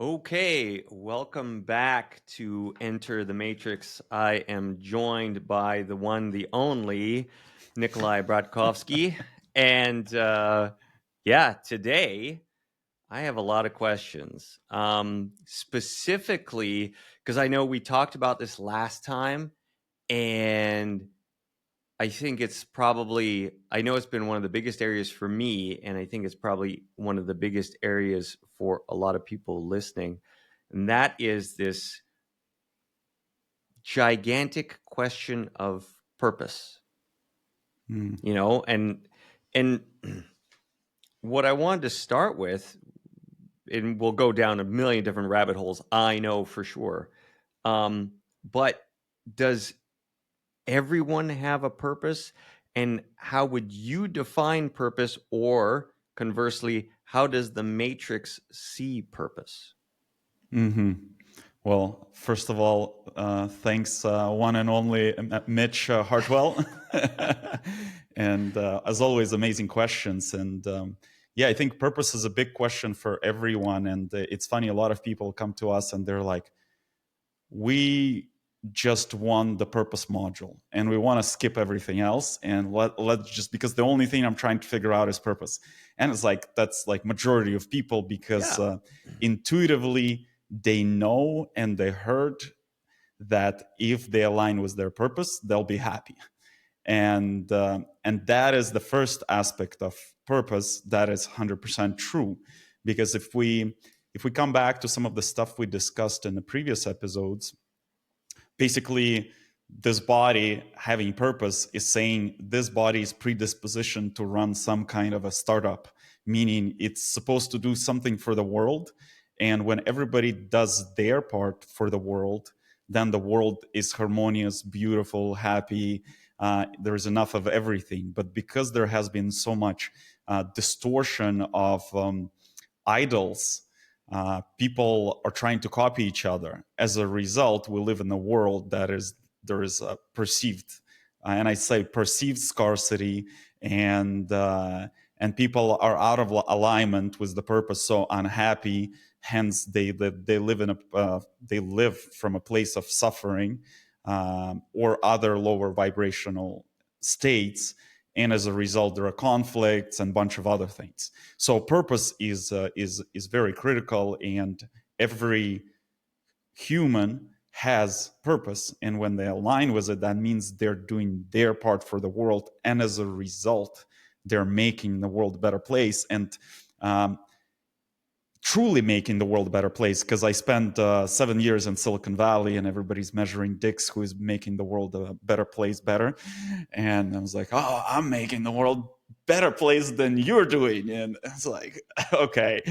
Okay, welcome back to Enter the Matrix. I am joined by the one, the only, Nikolai Bratkovsky. And today I have a lot of questions. Specifically, because I know we talked about this last time, and I think I know it's been one of the biggest areas for me, and I think it's probably one of the biggest areas for a lot of people listening. And that is this gigantic question of purpose, and what I wanted to start with, and we'll go down a million different rabbit holes, I know for sure. But does everyone have a purpose? And how would you define purpose? Or conversely, how does the Matrix see purpose? Well, first of all, thanks, one and only Mitch Hartwell. And as always, amazing questions. And I think purpose is a big question for everyone. And it's funny, a lot of people come to us and they're like, we just want the purpose module and we want to skip everything else. And let's just, because the only thing I'm trying to figure out is purpose. And it's like, that's like majority of people, because intuitively, they know and they heard that if they align with their purpose, they'll be happy. And that is the first aspect of purpose that is 100% true. Because if we come back to some of the stuff we discussed in the previous episodes, basically this body having purpose is saying this body is predispositioned to run some kind of a startup, meaning it's supposed to do something for the world. And when everybody does their part for the world, then the world is harmonious, beautiful, happy. There's enough of everything. But because there has been so much distortion of idols, people are trying to copy each other. As a result, we live in a world that there is a perceived, and I say perceived scarcity, and people are out of alignment with the purpose, so unhappy. Hence, they live from a place of suffering or other lower vibrational states. And as a result, there are conflicts and a bunch of other things. So purpose is very critical, and every human has purpose. And when they align with it, that means they're doing their part for the world, and as a result, they're making the world a better place. And truly making the world a better place, because I spent 7 years in Silicon Valley and everybody's measuring dicks who is making the world a better place better. And I was like, oh, I'm making the world better place than you're doing. And it's like, okay.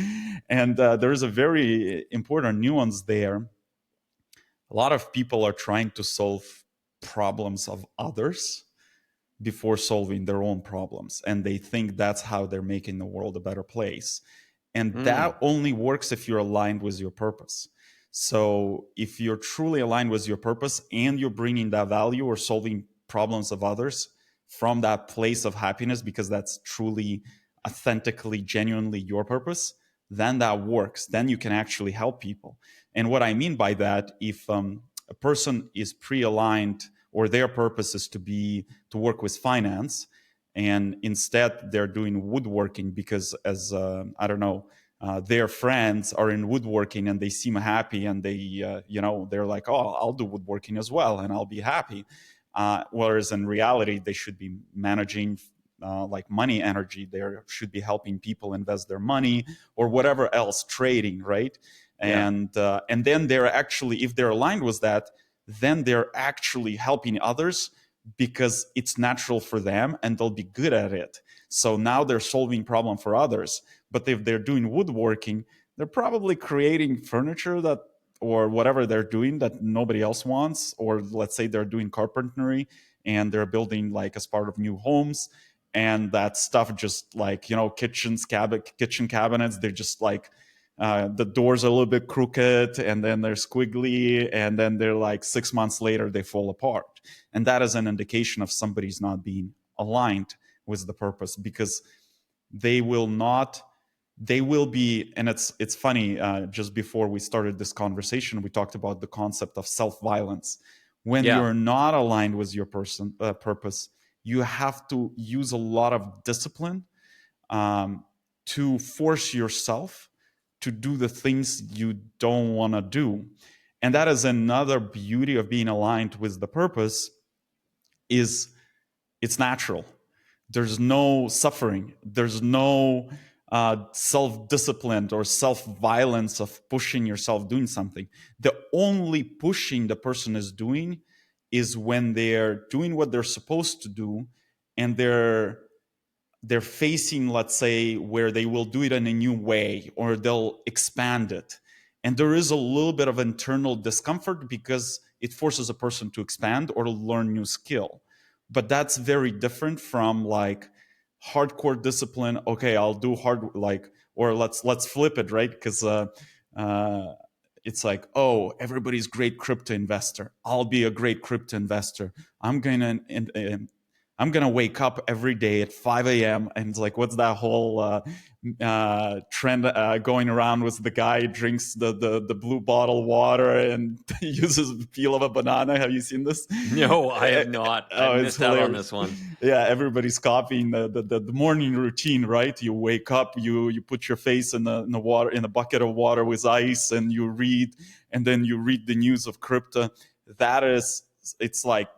And there's a very important nuance there. A lot of people are trying to solve problems of others before solving their own problems. And they think that's how they're making the world a better place. And that only works if you're aligned with your purpose. So if you're truly aligned with your purpose and you're bringing that value or solving problems of others from that place of happiness, because that's truly, authentically, genuinely your purpose, then that works. Then you can actually help people. And what I mean by that, if a person is pre-aligned or their purpose is to work with finance, and instead they're doing woodworking because, as their friends are in woodworking and they seem happy, and they're like, oh, I'll do woodworking as well and I'll be happy. Whereas in reality, they should be managing like money energy. They should be helping people invest their money or whatever else, trading, right? And then they're actually, if they're aligned with that, then they're actually helping others because it's natural for them and they'll be good at it. So now they're solving problem for others. But if they're doing woodworking, they're probably creating furniture that, or whatever they're doing that nobody else wants. Or let's say they're doing carpentry and they're building like as part of new homes, and that stuff just like, kitchen cabinets, they're just like, the doors are a little bit crooked and then they're squiggly, and then they're like 6 months later they fall apart. And that is an indication of somebody's not being aligned with the purpose, because they will not they will be, and it's funny, just before we started this conversation, we talked about the concept of self-violence. When Yeah. you're not aligned with your purpose, you have to use a lot of discipline, to force yourself to do the things you don't want to do. And that is another beauty of being aligned with the purpose, is it's natural. There's no suffering. There's no self-discipline or self-violence of pushing yourself doing something. The only pushing the person is doing is when they're doing what they're supposed to do, and they're facing, let's say, where they will do it in a new way or they'll expand it. And there is a little bit of internal discomfort because it forces a person to expand or to learn new skill. But that's very different from like hardcore discipline. Okay, I'll do hard, like, or let's flip it, right? Because uh, it's like, oh, everybody's great crypto investor. I'll be a great crypto investor. I'm gonna wake up every day at 5 a.m. and it's like, what's that whole trend going around with the guy who drinks the blue bottle water and uses the peel of a banana? Have you seen this? No, I have not. I Oh, it's missed out on hilarious. this one. Yeah, everybody's copying the morning routine, right? You wake up, you put your face in the water, in a bucket of water with ice, and you read, and then you read the news of crypto. That is, it's like,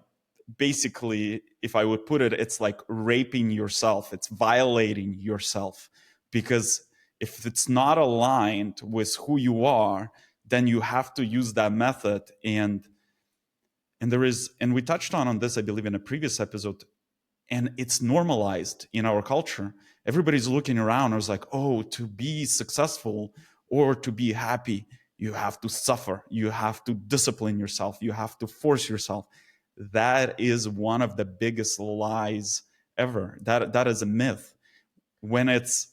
basically, if I would put it, it's like raping yourself. It's violating yourself, because if it's not aligned with who you are, then you have to use that method. And there is, and we touched on this, I believe, in a previous episode, and it's normalized in our culture. Everybody's looking around and it's like, oh, to be successful or to be happy, you have to suffer, you have to discipline yourself, you have to force yourself. That is one of the biggest lies ever. That is a myth. When it's,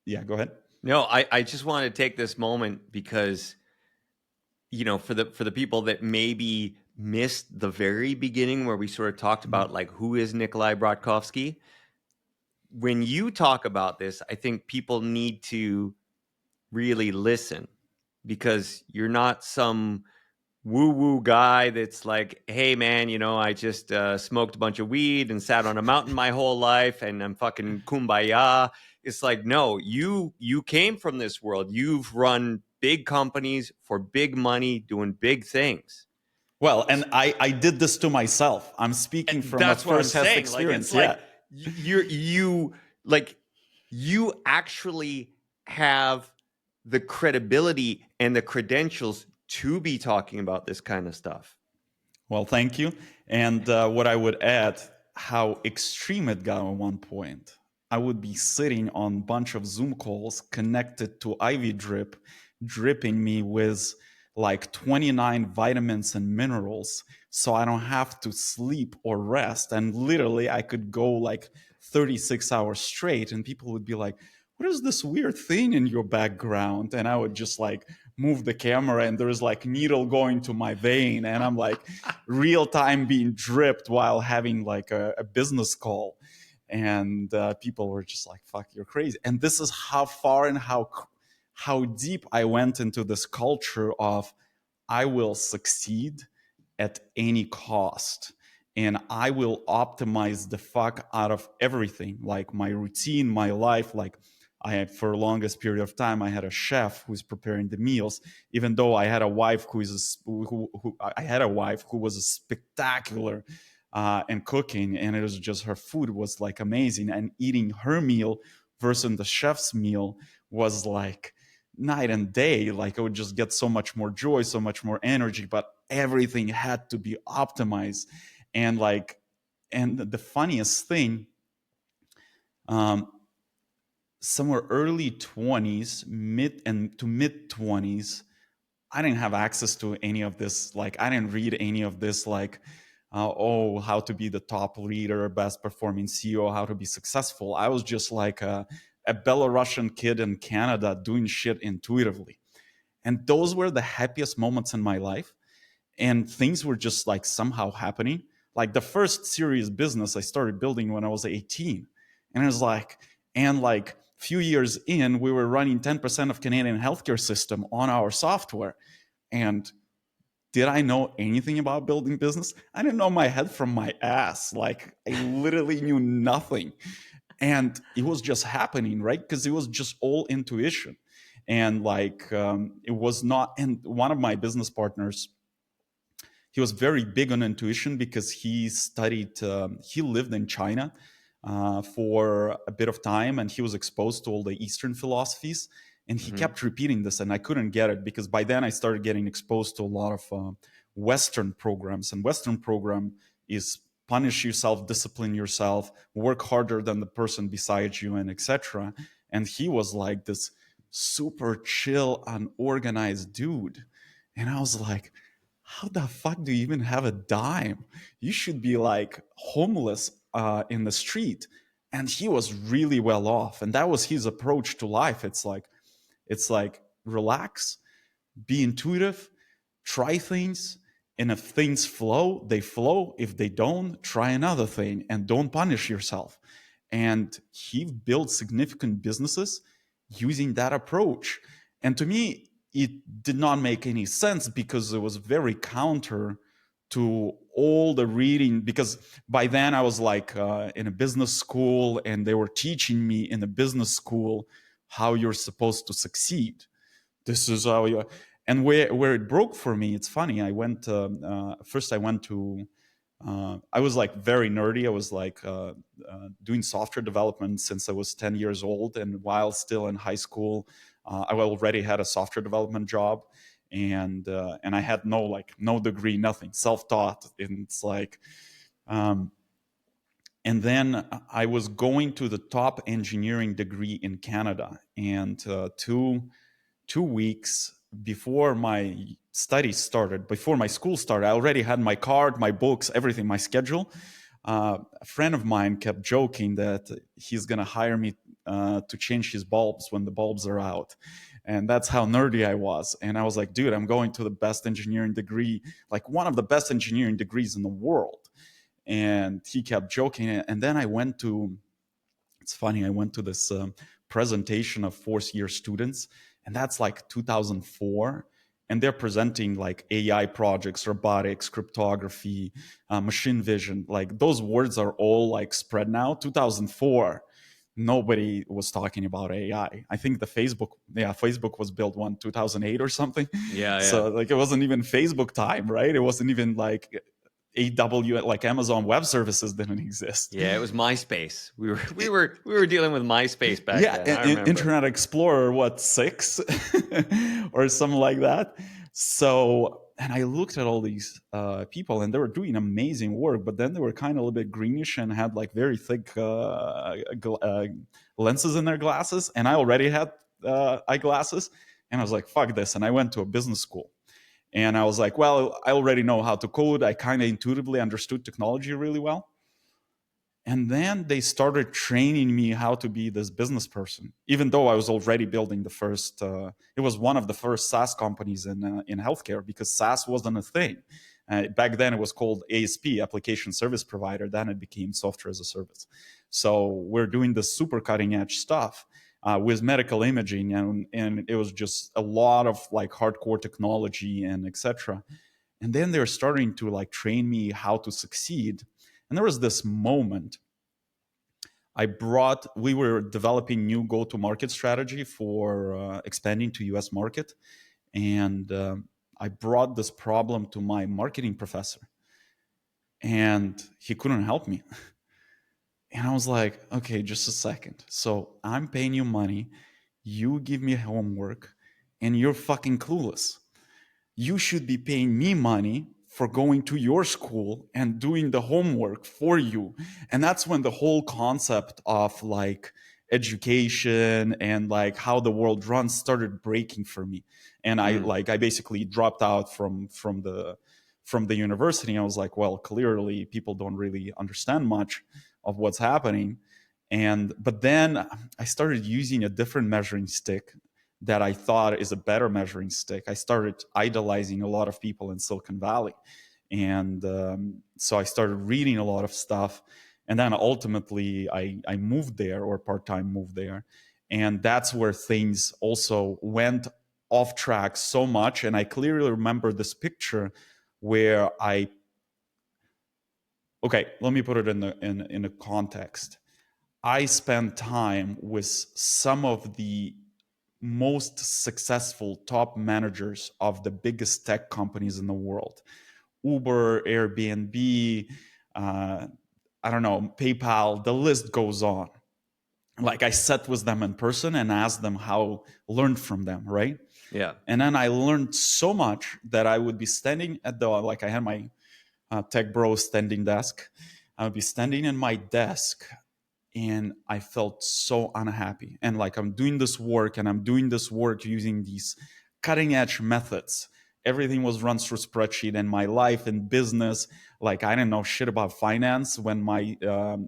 yeah, go ahead. No, I just want to take this moment because, you know, for the people that maybe missed the very beginning where we sort of talked about like who is Nikolai Brodkovsky. When you talk about this, I think people need to really listen, because you're not some woo woo guy that's like, hey man, you know, I just smoked a bunch of weed and sat on a mountain my whole life and I'm fucking kumbaya. It's like, no, you came from this world. You've run big companies for big money, doing big things. Well, and I did this to myself. I'm speaking from a That's what I'm first-hand saying. Like, it's experience. Yeah. like you like you actually have the credibility and the credentials to be talking about this kind of stuff. Well, thank you. And what I would add, how extreme it got at one point. I would be sitting on a bunch of Zoom calls connected to IV drip, dripping me with like 29 vitamins and minerals, so I don't have to sleep or rest. And literally, I could go like 36 hours straight, and people would be like, what is this weird thing in your background? And I would just like move the camera, and there's like needle going to my vein, and I'm like real time being dripped while having like a business call. And people were just like, fuck, you're crazy. And this is how far and how deep I went into this culture of I will succeed at any cost, and I will optimize the fuck out of everything, like my routine, my life. Like, I had, for the longest period of time, I had a chef who's preparing the meals, even though I had a wife I had a wife who was a spectacular in cooking, and it was just, her food was like amazing, and eating her meal versus the chef's meal was like night and day. Like, I would just get so much more joy, so much more energy, but everything had to be optimized. And like, and the funniest thing, um, somewhere early 20s, mid 20s, I didn't have access to any of this. Like, I didn't read any of this, like, oh, how to be the top leader, best performing CEO, how to be successful. I was just like a Belarusian kid in Canada doing shit intuitively. And those were the happiest moments in my life. And things were just like somehow happening. Like, the first serious business I started building when I was 18. And it was like, and like few years in, we were running 10% of Canadian healthcare system on our software. And did I know anything about building business? I didn't know my head from my ass. Like, I literally knew nothing. And it was just happening, right? Because it was just all intuition. And like, it was not, and one of my business partners, he was very big on intuition because he studied, he lived in China for a bit of time, and he was exposed to all the Eastern philosophies. And he Mm-hmm. kept repeating this, and I couldn't get it because by then I started getting exposed to a lot of Western programs. And Western program is punish yourself, discipline yourself, work harder than the person beside you, and etc. And he was like this super chill, unorganized dude. And I was like, how the fuck do you even have a dime? You should be like homeless in the street. And he was really well off. And that was his approach to life. It's like relax, be intuitive, try things. And if things flow, they flow. If they don't, try another thing and don't punish yourself. And he built significant businesses using that approach. And to me, it did not make any sense because it was very counter to all the reading. Because by then I was like in a business school, and they were teaching me in a business school how you're supposed to succeed. This is how you. And where it broke for me, it's funny. I went first. I went to. I was like very nerdy. I was like doing software development since I was 10 years old, and while still in high school, I already had a software development job, and I had no degree, nothing, self-taught. And it's like, and then I was going to the top engineering degree in Canada, and 2 weeks before my studies started, before my school started, I already had my card, my books, everything, my schedule. A friend of mine kept joking that he's going to hire me to change his bulbs when the bulbs are out. And that's how nerdy I was. And I was like, dude, I'm going to the best engineering degree, like one of the best engineering degrees in the world. And he kept joking. And then I went to, it's funny, I went to this presentation of fourth year students, and that's like 2004. And they're presenting like AI projects, robotics, cryptography, machine vision. Like those words are all like spread now. 2004, nobody was talking about AI. I think Facebook was built 2008 or something. Yeah, yeah. So like it wasn't even Facebook time, right? It wasn't even like AW, like Amazon Web Services didn't exist. Yeah, it was MySpace. We were dealing with MySpace back Yeah, then. I remember. Internet Explorer, what, 6 or something like that. So, and I looked at all these people, and they were doing amazing work, but then they were kind of a little bit greenish and had like very thick lenses in their glasses. And I already had eyeglasses, and I was like, fuck this. And I went to a business school. And I was like, well, I already know how to code. I kind of intuitively understood technology really well. And then they started training me how to be this business person, even though I was already building the first. It was one of the first SaaS companies in healthcare, because SaaS wasn't a thing. Back then, it was called ASP, Application Service Provider. Then it became Software as a Service. So we're doing this super cutting edge stuff with medical imaging, and it was just a lot of like hardcore technology and etc. And then they're starting to like train me how to succeed. And there was this moment we were developing new go-to-market strategy for expanding to US market. And I brought this problem to my marketing professor, and he couldn't help me. And I was like, okay, just a second. So I'm paying you money, you give me homework, and you're fucking clueless. You should be paying me money for going to your school and doing the homework for you. And that's when the whole concept of like education and like how the world runs started breaking for me. And I basically dropped out from the university. I was like, well, clearly people don't really understand much of what's happening. And but then I started using a different measuring stick that I thought is a better measuring stick. I started idolizing a lot of people in Silicon Valley. And so I started reading a lot of stuff. And then ultimately I moved there, or part-time moved there. And that's where things also went off track so much. And I clearly remember this picture where okay, let me put it in a context. I spent time with some of the most successful top managers of the biggest tech companies in the world: Uber, Airbnb, I don't know, PayPal, the list goes on. Like, I sat with them in person and asked them how, learned from them, right? Yeah. And then I learned so much that I would be standing at the, like, I had my tech bro standing desk. I would be standing in my desk and I felt so unhappy. And like, I'm doing this work and I'm doing this work using these cutting edge methods. Everything was run through spreadsheet, and my life and business, like, I didn't know shit about finance. When my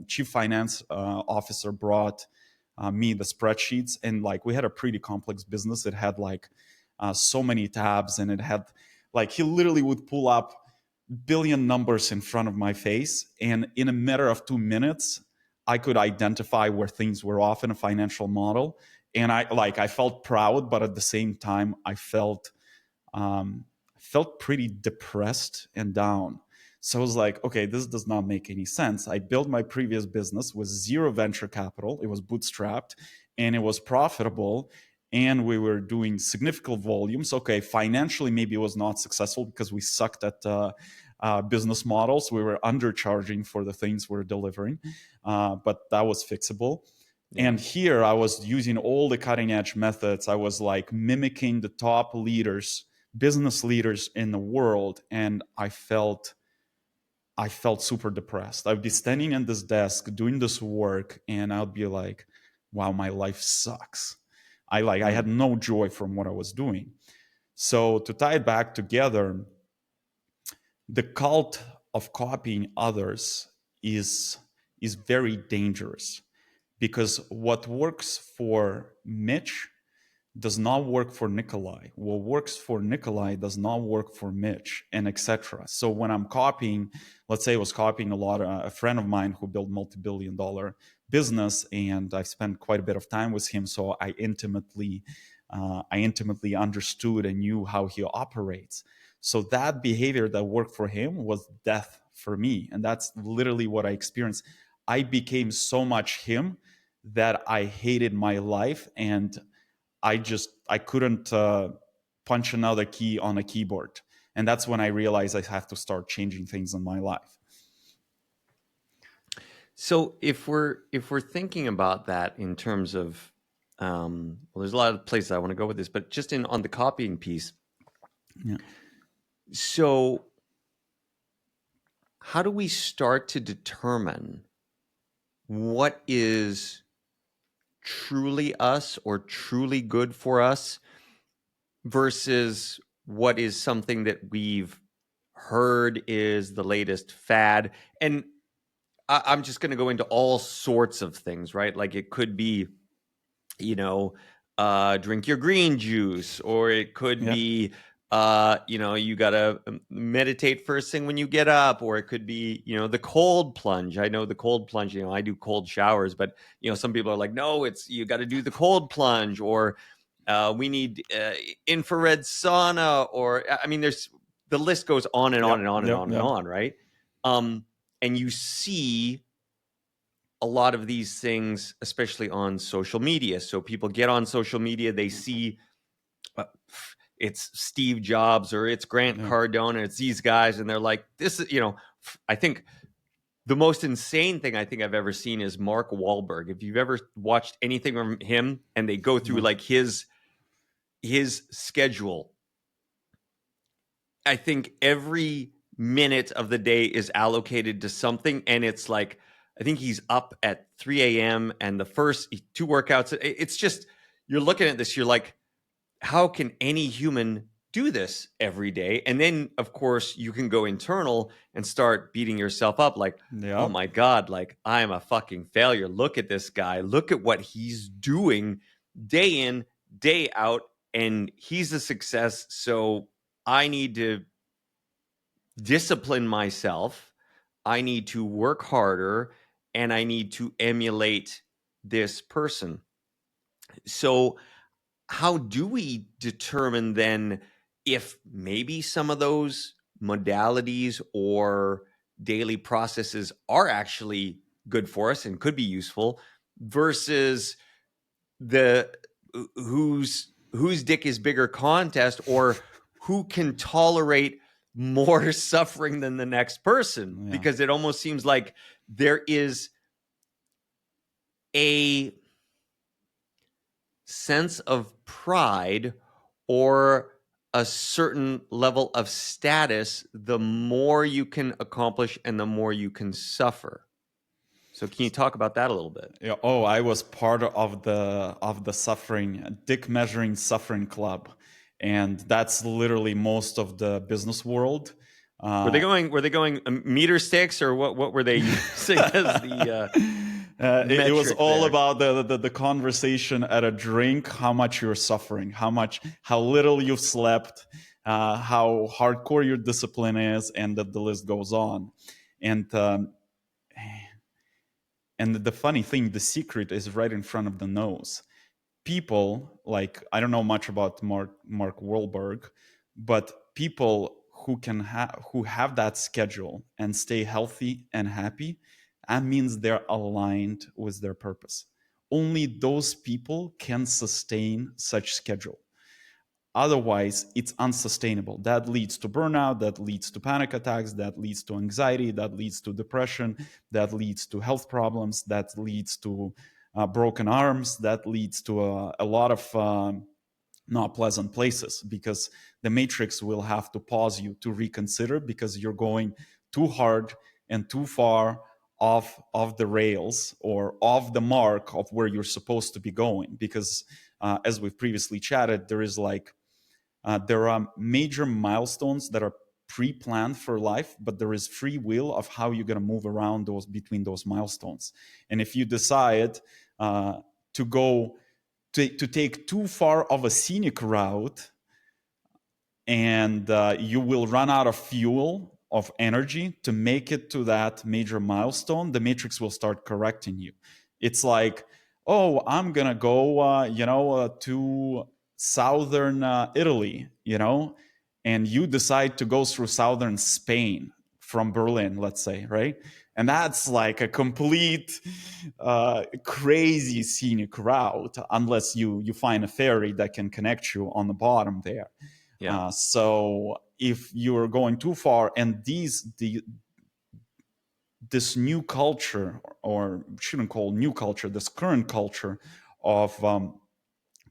chief finance officer brought me the spreadsheets, and like, we had a pretty complex business. It had like so many tabs, and it had like, he literally would pull up billion numbers in front of my face, and in a matter of 2 minutes I could identify where things were off in a financial model. And I felt proud, but at the same time um, felt pretty depressed and down. So I was like, okay, this does not make any sense. I built my previous business with zero venture capital. It was bootstrapped and it was profitable, and we were doing significant volumes. Okay, financially, maybe it was not successful because we sucked at business models. We were undercharging for the things we we're delivering, but that was fixable. Yeah. And here I was using all the cutting edge methods. I was like mimicking the top leaders, business leaders in the world, and I felt super depressed. I'd be standing at this desk doing this work, and I'd be like, wow, my life sucks. I had Mm. no joy from what I was doing. So to tie it back together, the cult of copying others is is very dangerous, because what works for Mitch does not work for Nikolai. What works for Nikolai does not work for Mitch, and etc. So when I'm copying, let's say I was copying a friend of mine who built multi-billion-dollar business, and I spent quite a bit of time with him, so I intimately understood and knew how he operates. So that behavior that worked for him was death for me, and that's literally what I experienced. I became so much him that I hated my life, and I couldn't punch another key on a keyboard. And that's when I realized I have to start changing things in my life. So if we're thinking about that in terms of well, there's a lot of places I want to go with this, but just in on the copying piece. Yeah. So how do we start to determine what is truly us or truly good for us versus what is something that we've heard is the latest fad? And I'm just going to go into all sorts of things, right? Like it could be, drink your green juice, or it could Yeah. be, you got to meditate first thing when you get up, or it could be, the cold plunge. I know the cold plunge, I do cold showers, but, some people are like, no, you got to do the cold plunge, or we need infrared sauna, or, I mean, the list goes on and on and Yep. on and Yep. on and Yep. on, right? And you see a lot of these things, especially on social media. So people get on social media, they see uh, it's Steve Jobs or it's Grant Yeah. Cardone, and it's these guys, and they're like, this is, I think the most insane thing I think I've ever seen is Mark Wahlberg. If you've ever watched anything from him, and they go through No. like his schedule, I think every minute of the day is allocated to something, and it's like, I think he's up at 3 a.m. and the first two workouts. It's just, you're looking at this, you're like, how can any human do this every day? And then, of course, you can go internal and start beating yourself up like, oh Yep. my God, like I am a fucking failure. Look at this guy. Look at what he's doing day in, day out, and he's a success. So I need to discipline myself. I need to work harder, and I need to emulate this person. So how do we determine then if maybe some of those modalities or daily processes are actually good for us and could be useful versus the whose dick is bigger contest, or who can tolerate more suffering than the next person? Yeah. Because it almost seems like there is a sense of pride or a certain level of status the more you can accomplish and the more you can suffer. So can you talk about that a little bit? Yeah, oh, I was part of the suffering dick measuring suffering club, and that's literally most of the business world. Uh, Were they going meter sticks, or what were they using as the it was metric all there? about the conversation at a drink, how much you're suffering, how little you've slept, how hardcore your discipline is, and that the list goes on. And and the funny thing, the secret is right in front of the nose. People like, I don't know much about Mark Wahlberg, but people who have that schedule and stay healthy and happy, that means they're aligned with their purpose. Only those people can sustain such schedule. Otherwise, it's unsustainable. That leads to burnout, that leads to panic attacks, that leads to anxiety, that leads to depression, that leads to health problems, that leads to broken arms, that leads to a lot of not pleasant places, because the matrix will have to pause you to reconsider, because you're going too hard and too far off the rails, or off the mark of where you're supposed to be going. Because as we've previously chatted, there are major milestones that are pre-planned for life, but there is free will of how you're going to move around those, between those milestones. And if you decide to go to take too far of a scenic route, and you will run out of fuel, of energy to make it to that major milestone, the matrix will start correcting you. It's like, oh, I'm gonna go to southern Italy, and you decide to go through southern Spain from Berlin, let's say, right? And that's like a complete crazy scenic route, unless you find a ferry that can connect you on the bottom there. Yeah. So if you're going too far, and this new culture, or shouldn't call new culture, this current culture of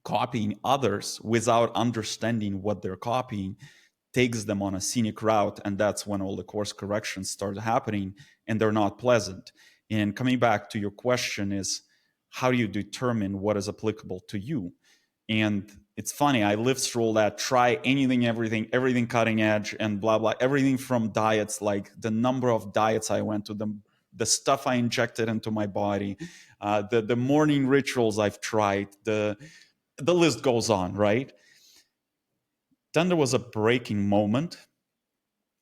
copying others without understanding what they're copying, takes them on a scenic route, and that's when all the course corrections start happening, and they're not pleasant. And coming back to your question is, how do you determine what is applicable to you? And it's funny, I lived through all that, try anything, everything cutting edge and blah, blah, everything from diets, like the number of diets I went to, the stuff I injected into my body, the morning rituals I've tried, the list goes on, right? Then there was a breaking moment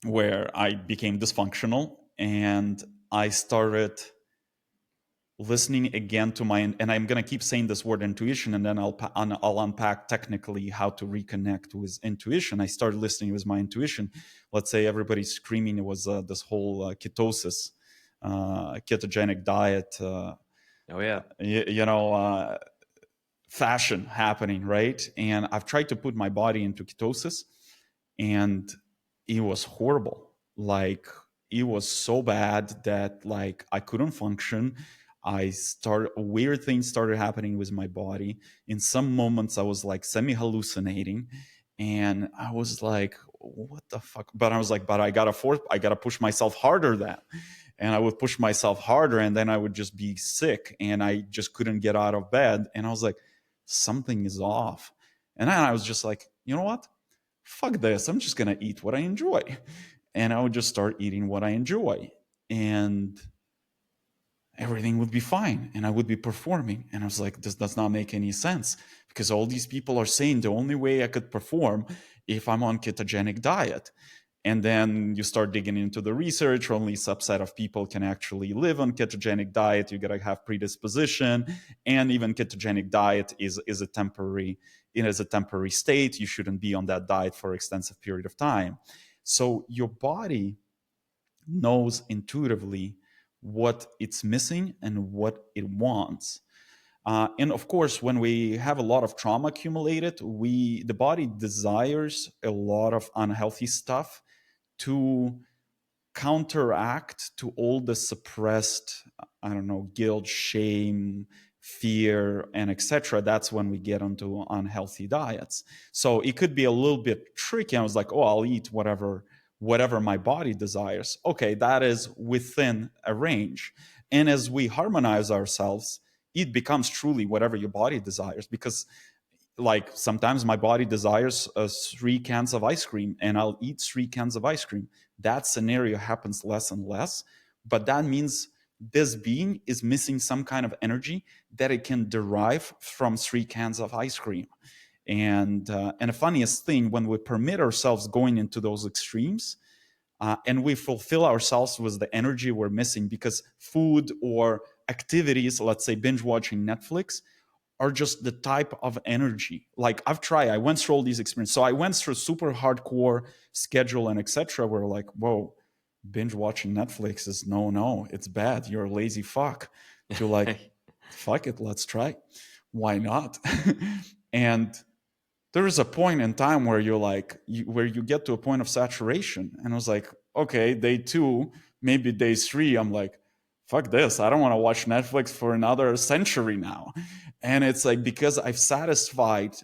where I became dysfunctional, and I started listening again to my, and I'm going to keep saying this word intuition, and then I'll unpack technically how to reconnect with intuition. I started listening with my intuition. Let's say everybody's screaming, it was this whole ketosis, ketogenic diet, Oh yeah. fashion happening, right? And I've tried to put my body into ketosis, and it was horrible. Like, it was so bad that, like, I couldn't function. Weird things started happening with my body. In some moments I was like semi hallucinating, and I was like, what the fuck? But I was like, but I gotta push myself harder then. And I would push myself harder, and then I would just be sick, and I just couldn't get out of bed. And I was like, something is off. And then I was just like, you know what? Fuck this. I'm just going to eat what I enjoy. And I would just start eating what I enjoy. And everything would be fine. And I would be performing. And I was like, this does not make any sense, because all these people are saying the only way I could perform if I'm on ketogenic diet. And then you start digging into the research. Only a subset of people can actually live on ketogenic diet. You got to have predisposition, and even ketogenic diet is a temporary, it is a temporary state. You shouldn't be on that diet for an extensive period of time. So your body knows intuitively what it's missing and what it wants. And of course, when we have a lot of trauma accumulated, the body desires a lot of unhealthy stuff to counteract to all the suppressed, I don't know, guilt, shame, fear, and etc. That's when we get onto unhealthy diets. So it could be a little bit tricky. I was like, oh, I'll eat whatever my body desires. Okay, that is within a range. And as we harmonize ourselves, it becomes truly whatever your body desires, because like sometimes my body desires 3 cans of ice cream and I'll eat 3 cans of ice cream. That scenario happens less and less, but that means this being is missing some kind of energy that it can derive from 3 cans of ice cream. And the funniest thing, when we permit ourselves going into those extremes, and we fulfill ourselves with the energy we're missing, because food or activities, let's say binge watching Netflix, are just the type of energy. Like I went through all these experiences. So I went through super hardcore schedule and etc. Where like, whoa, binge watching Netflix is no, it's bad. You're a lazy fuck. To like, fuck it, let's try. Why not? And there is a point in time where you're like, where you get to a point of saturation. And I was like, okay, day 2, maybe day 3, I'm like, fuck this. I don't want to watch Netflix for another century now. And it's like, because I've satisfied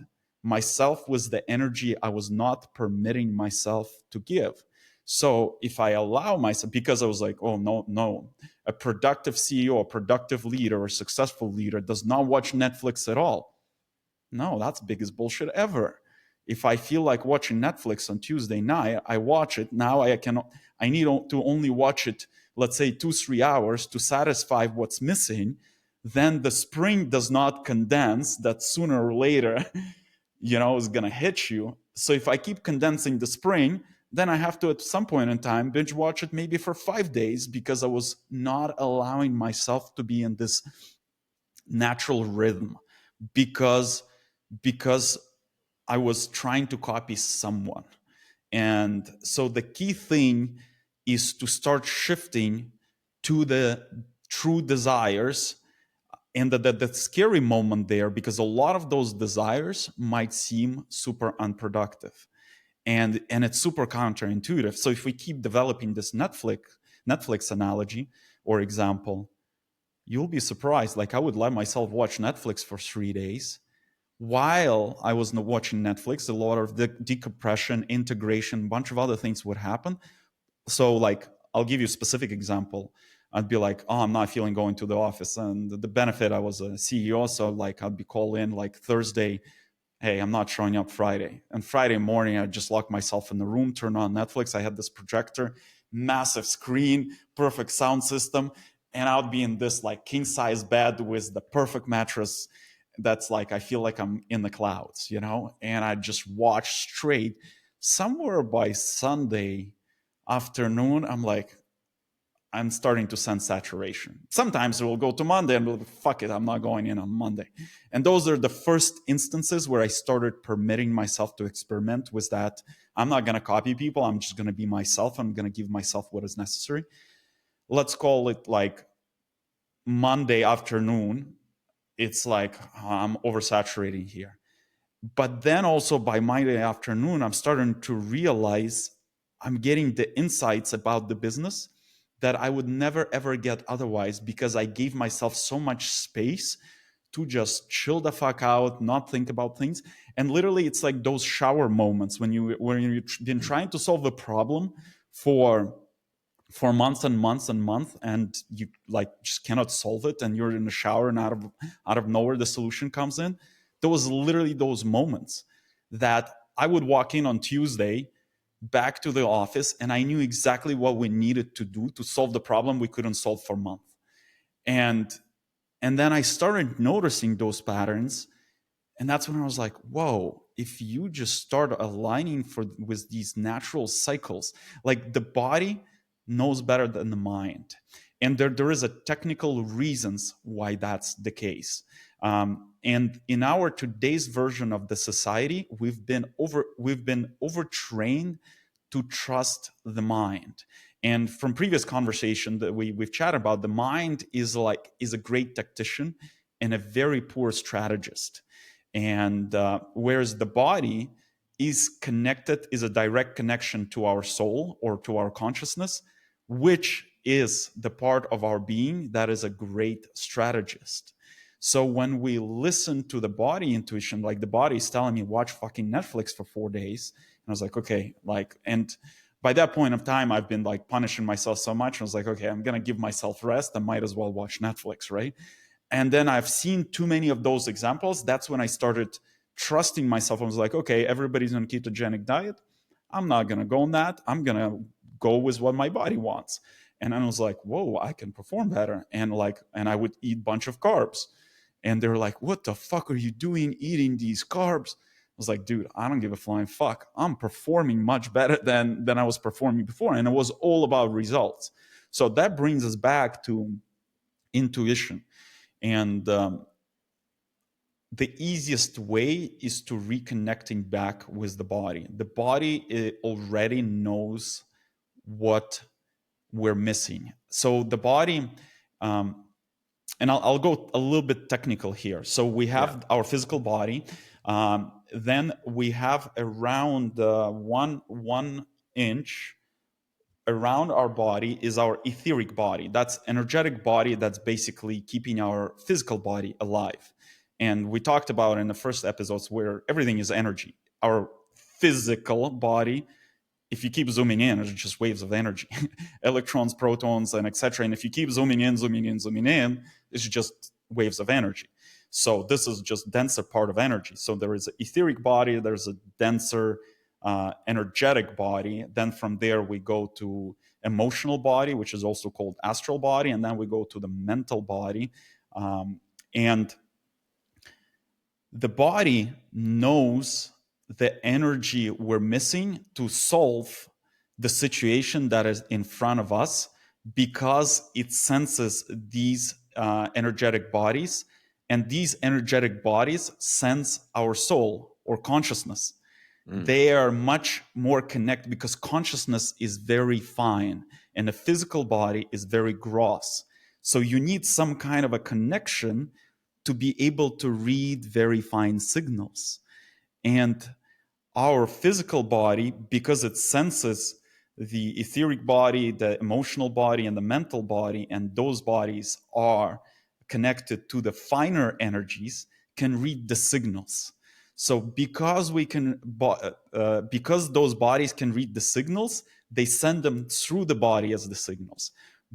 myself with the energy I was not permitting myself to give. So if I allow myself, because I was like, oh, no, a productive CEO, a productive leader, a successful leader does not watch Netflix at all. No, that's the biggest bullshit ever. If I feel like watching Netflix on Tuesday night, I watch it. Now I need to only watch it, let's say 2-3 hours to satisfy what's missing. Then the spring does not condense that sooner or later, is going to hit you. So if I keep condensing the spring, then I have to, at some point in time, binge watch it maybe for 5 days, because I was not allowing myself to be in this natural rhythm, because I was trying to copy someone. And so the key thing is to start shifting to the true desires. And the scary moment there, because a lot of those desires might seem super unproductive, and it's super counterintuitive. So if we keep developing this Netflix analogy or example, you'll be surprised. Like, I would let myself watch Netflix for 3 days. While I was watching Netflix, a lot of the decompression, integration, a bunch of other things would happen. So, like, I'll give you a specific example. I'd be like, oh, I'm not feeling going to the office. And the benefit, I was a CEO, so like I'd be called in like Thursday, hey, I'm not showing up Friday. And Friday morning, I just lock myself in the room, turn on Netflix. I had this projector, massive screen, perfect sound system. And I would be in this like king size bed with the perfect mattress. That's like, I feel like I'm in the clouds, and I just watch straight. Somewhere by Sunday afternoon, I'm starting to sense saturation. Sometimes it will go to Monday and we'll be, fuck it, I'm not going in on Monday. And those are the first instances where I started permitting myself to experiment with that. I'm not going to copy people. I'm just going to be myself. I'm going to give myself what is necessary. Let's call it like Monday afternoon. It's like, I'm oversaturating here. But then also by Monday afternoon, I'm starting to realize I'm getting the insights about the business that I would never ever get otherwise, because I gave myself so much space to just chill the fuck out, not think about things. And literally, it's like those shower moments when you've been trying to solve a problem for months and months and months, and you like just cannot solve it, and you're in the shower, and out of nowhere the solution comes in. There was literally those moments that I would walk in on Tuesday back to the office, and I knew exactly what we needed to do to solve the problem we couldn't solve for months. And then I started noticing those patterns, and that's when I was like, whoa, if you just start aligning with these natural cycles. Like the body knows better than the mind, and there is a technical reasons why that's the case. And in our today's version of the society, we've been overtrained to trust the mind. And from previous conversation that we've chatted about, the mind is a great tactician and a very poor strategist. And whereas the body is a direct connection to our soul or to our consciousness, which is the part of our being that is a great strategist. So when we listen to the body intuition, like the body is telling me watch fucking Netflix for 4 days, and I was like, okay, and by that point of time, I've been like punishing myself so much. I was like, okay, I'm gonna give myself rest. I might as well watch Netflix, right? And then I've seen too many of those examples. That's when I started trusting myself. I was like, okay, everybody's on ketogenic diet. I'm not gonna go on that. I'm gonna go with what my body wants. And I was like, whoa, I can perform better. And I would eat a bunch of carbs. And they're like, what the fuck are you doing eating these carbs? I was like, dude, I don't give a flying fuck. I'm performing much better than I was performing before. And it was all about results. So that brings us back to intuition. And the easiest way is to reconnecting back with the body. The body already knows what we're missing. So the body, and I'll go a little bit technical here. So we have our physical body. Then we have around 1 inch around our body is our etheric body. That's energetic body that's basically keeping our physical body alive. And we talked about in the first episodes where everything is energy. Our physical body, if you keep zooming in, it's just waves of energy, electrons, protons, and etc. And if you keep zooming in, it's just waves of energy. So this is just denser part of energy. So there is an etheric body, there's a denser energetic body. Then from there we go to emotional body, which is also called astral body, and then we go to the mental body. And the body knows the energy we're missing to solve the situation that is in front of us, because it senses these energetic bodies, and these energetic bodies sense our soul or consciousness. They are much more connected because consciousness is very fine and the physical body is very gross. So you need some kind of a connection to be able to read very fine signals. And our physical body, because it senses the etheric body, the emotional body, and the mental body, and those bodies are connected to the finer energies, can read the signals. So because those bodies can read the signals, they send them through the body as the signals.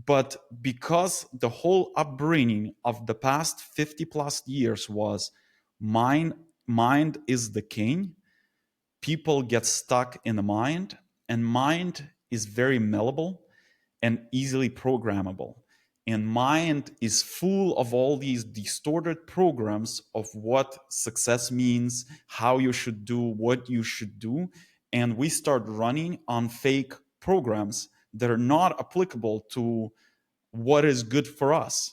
But because the whole upbringing of the past 50 plus years was mind is the king, people get stuck in the mind, and mind is very malleable and easily programmable. And mind is full of all these distorted programs of what success means, how you should do, what you should do. And we start running on fake programs that are not applicable to what is good for us.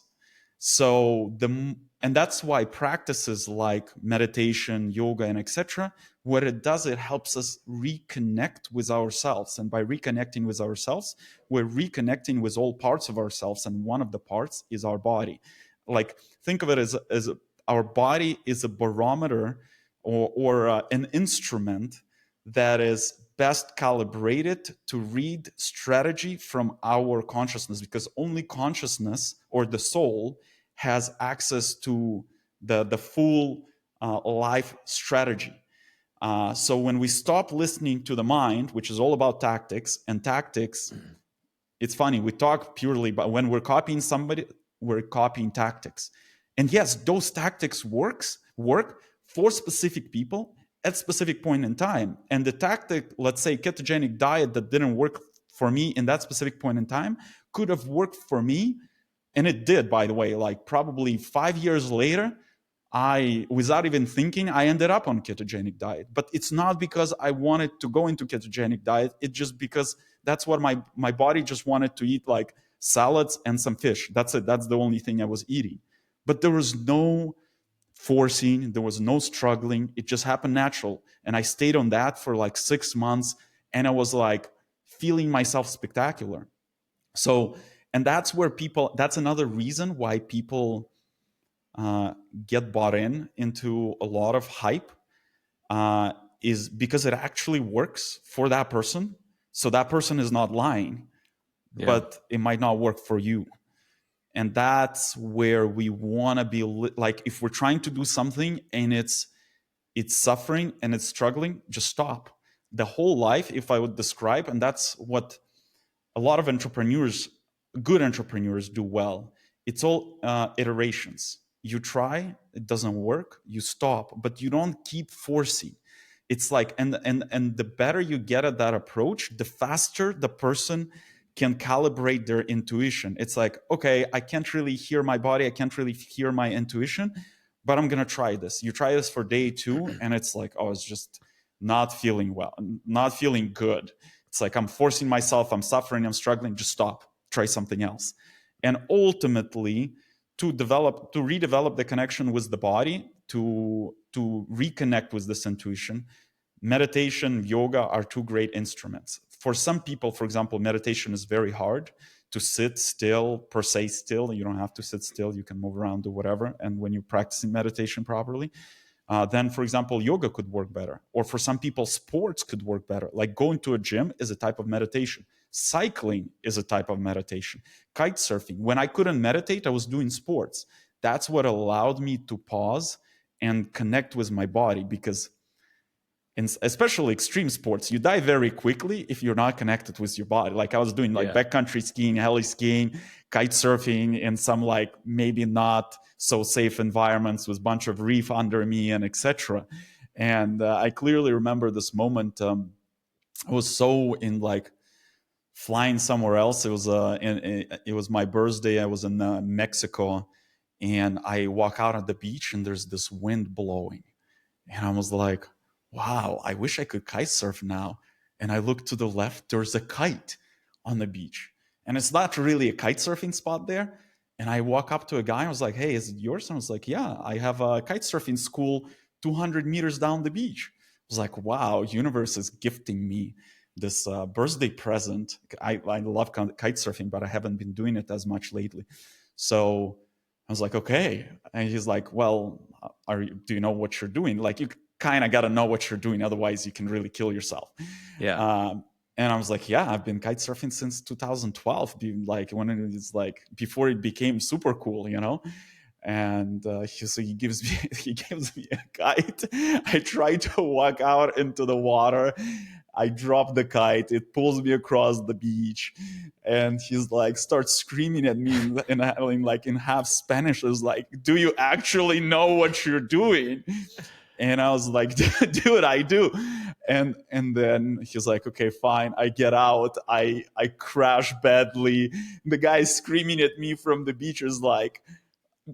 And that's why practices like meditation, yoga, and etc., what it does, it helps us reconnect with ourselves. And by reconnecting with ourselves, we're reconnecting with all parts of ourselves, and one of the parts is our body. Like, think of it as our body is a barometer or an instrument that is best calibrated to read strategy from our consciousness, because only consciousness or the soul has access to the full life strategy. So when we stop listening to the mind, which is all about tactics, and tactics, it's funny, we talk purely about when we're copying somebody, we're copying tactics. And yes, those tactics work for specific people at specific point in time. And the tactic, let's say ketogenic diet, that didn't work for me in that specific point in time could have worked for me. And it did, by the way. Like probably 5 years later, I, without even thinking, I ended up on ketogenic diet. But it's not because I wanted to go into ketogenic diet. It's just because that's what my body just wanted to eat, like salads and some fish. That's it. That's the only thing I was eating. But there was no forcing, there was no struggling. It just happened natural. And I stayed on that for like 6 months, and I was like feeling myself spectacular. So, and that's where people, that's another reason why people uh, get bought into a lot of hype, uh, is because it actually works for that person. So that person is not lying, Yeah. but it might not work for you. And that's where we want to be. Like, if we're trying to do something and it's suffering and it's struggling, just stop. The whole life, if I would describe, and that's what a lot of entrepreneurs, good entrepreneurs, do well. It's all iterations. You try, it doesn't work, you stop, but you don't keep forcing. It's like, and the better you get at that approach, the faster the person can calibrate their intuition. It's like, okay, I can't really hear my body, I can't really hear my intuition, but I'm gonna try this. You try this for day 2, and it's like, oh, it's just not feeling well, not feeling good. It's like, I'm forcing myself, I'm suffering, I'm struggling, just stop, try something else. And ultimately, to redevelop the connection with the body, to reconnect with this intuition, meditation, yoga are two great instruments. For some people, for example, meditation is very hard to sit still, per se still. You don't have to sit still, you can move around, do whatever. And when you're practicing meditation properly, then, for example, yoga could work better. Or for some people, sports could work better. Like going to a gym is a type of meditation. Cycling is a type of meditation. Kite surfing. When I couldn't meditate, I was doing sports. That's what allowed me to pause and connect with my body, because in especially extreme sports, you die very quickly if you're not connected with your body. Like I was doing like Yeah. backcountry skiing, heli skiing, kite surfing in some like maybe not so safe environments with a bunch of reef under me and etc. And I clearly remember this moment. I was so in like flying somewhere else. It was my birthday. I was in Mexico, and I walk out at the beach, and there's this wind blowing, and I was like, wow, I wish I could kite surf now. And I looked to the left, there's a kite on the beach. And it's not really a kite surfing spot there. And I walk up to a guy, I was like, hey, is it yours? And I was like, yeah, I have a kite surfing school 200 meters down the beach. I was like, wow, universe is gifting me this birthday present. I love kite surfing, but I haven't been doing it as much lately. So I was like, okay. And he's like, well, do you know what you're doing? Like, you kind of got to know what you're doing. Otherwise, you can really kill yourself. Yeah. And I was like, yeah, I've been kite surfing since 2012, like when it was like before it became super cool, you know? And so he gives me he gives me a kite. I try to walk out into the water. I drop the kite. It pulls me across the beach, and he's like starts screaming at me in half Spanish. Is like, "Do you actually know what you're doing?" And I was like, "Dude, I do." And then he's like, "Okay, fine." I get out. I crash badly. The guy screaming at me from the beach is like,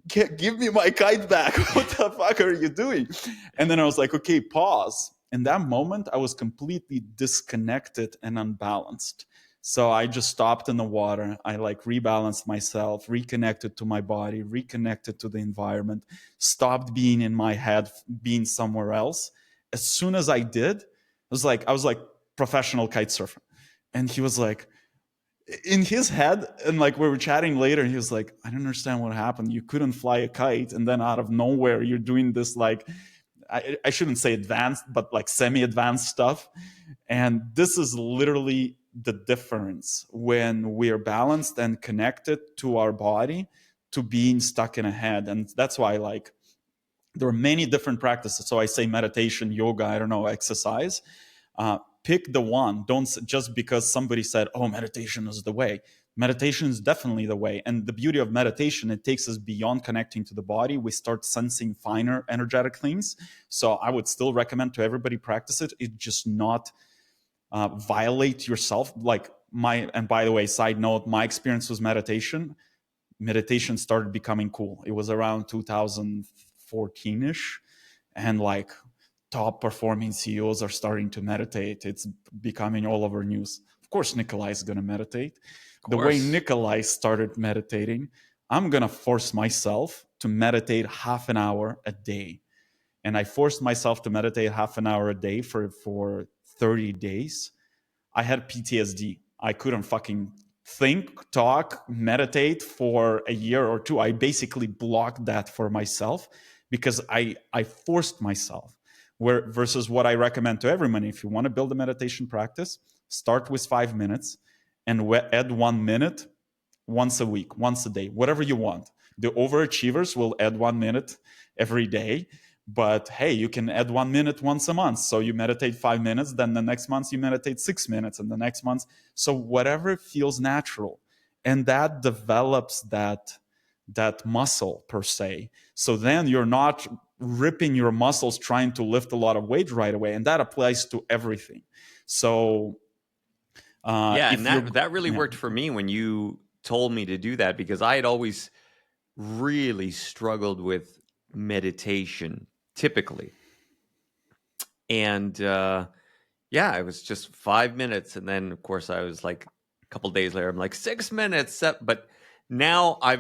give me my kite back. What the fuck are you doing? And then I was like, okay, pause. In that moment, I was completely disconnected and unbalanced. So I just stopped in the water. I like rebalanced myself, reconnected to my body, reconnected to the environment, stopped being in my head, being somewhere else. As soon as I did, I was like professional kite surfer. And he was like, in his head, and like we were chatting later, he was like, I don't understand what happened. You couldn't fly a kite, and then out of nowhere you're doing this, like, I shouldn't say advanced, but like semi-advanced stuff. And this is literally the difference when we're balanced and connected to our body, to being stuck in a head. And that's why, like, there are many different practices. So I say meditation, yoga, I don't know, exercise. Pick the one. Don't just because somebody said, oh, meditation is the way. Meditation is definitely the way. And the beauty of meditation, it takes us beyond connecting to the body. We start sensing finer energetic things. So I would still recommend to everybody practice it. It just not violate yourself. Like and by the way, side note, my experience with meditation started becoming cool. It was around 2005 2014ish, and like top performing CEOs are starting to meditate. It's becoming all over news. Of course, Nikolai is going to meditate. Of The way course. Nikolai started meditating, I'm going to force myself to meditate half an hour a day. And I forced myself to meditate half an hour a day for 30 days. I had PTSD. I couldn't fucking think, talk, meditate for a year or two. I basically blocked that for myself because I forced myself. Where versus what I recommend to everyone, if you want to build a meditation practice, start with 5 minutes and add 1 minute once a week, once a day, whatever you want. The overachievers will add 1 minute every day. But hey, you can add 1 minute once a month. So you meditate 5 minutes, then the next month you meditate 6 minutes, and the next month. So whatever feels natural. And that develops that muscle per se. So then you're not ripping your muscles trying to lift a lot of weight right away. And that applies to everything. So Yeah, and if you're, that really yeah. worked for me when you told me to do that, because I had always really struggled with meditation typically. And yeah, it was just 5 minutes, and then of course I was like a couple days later I'm like 6 minutes, but now I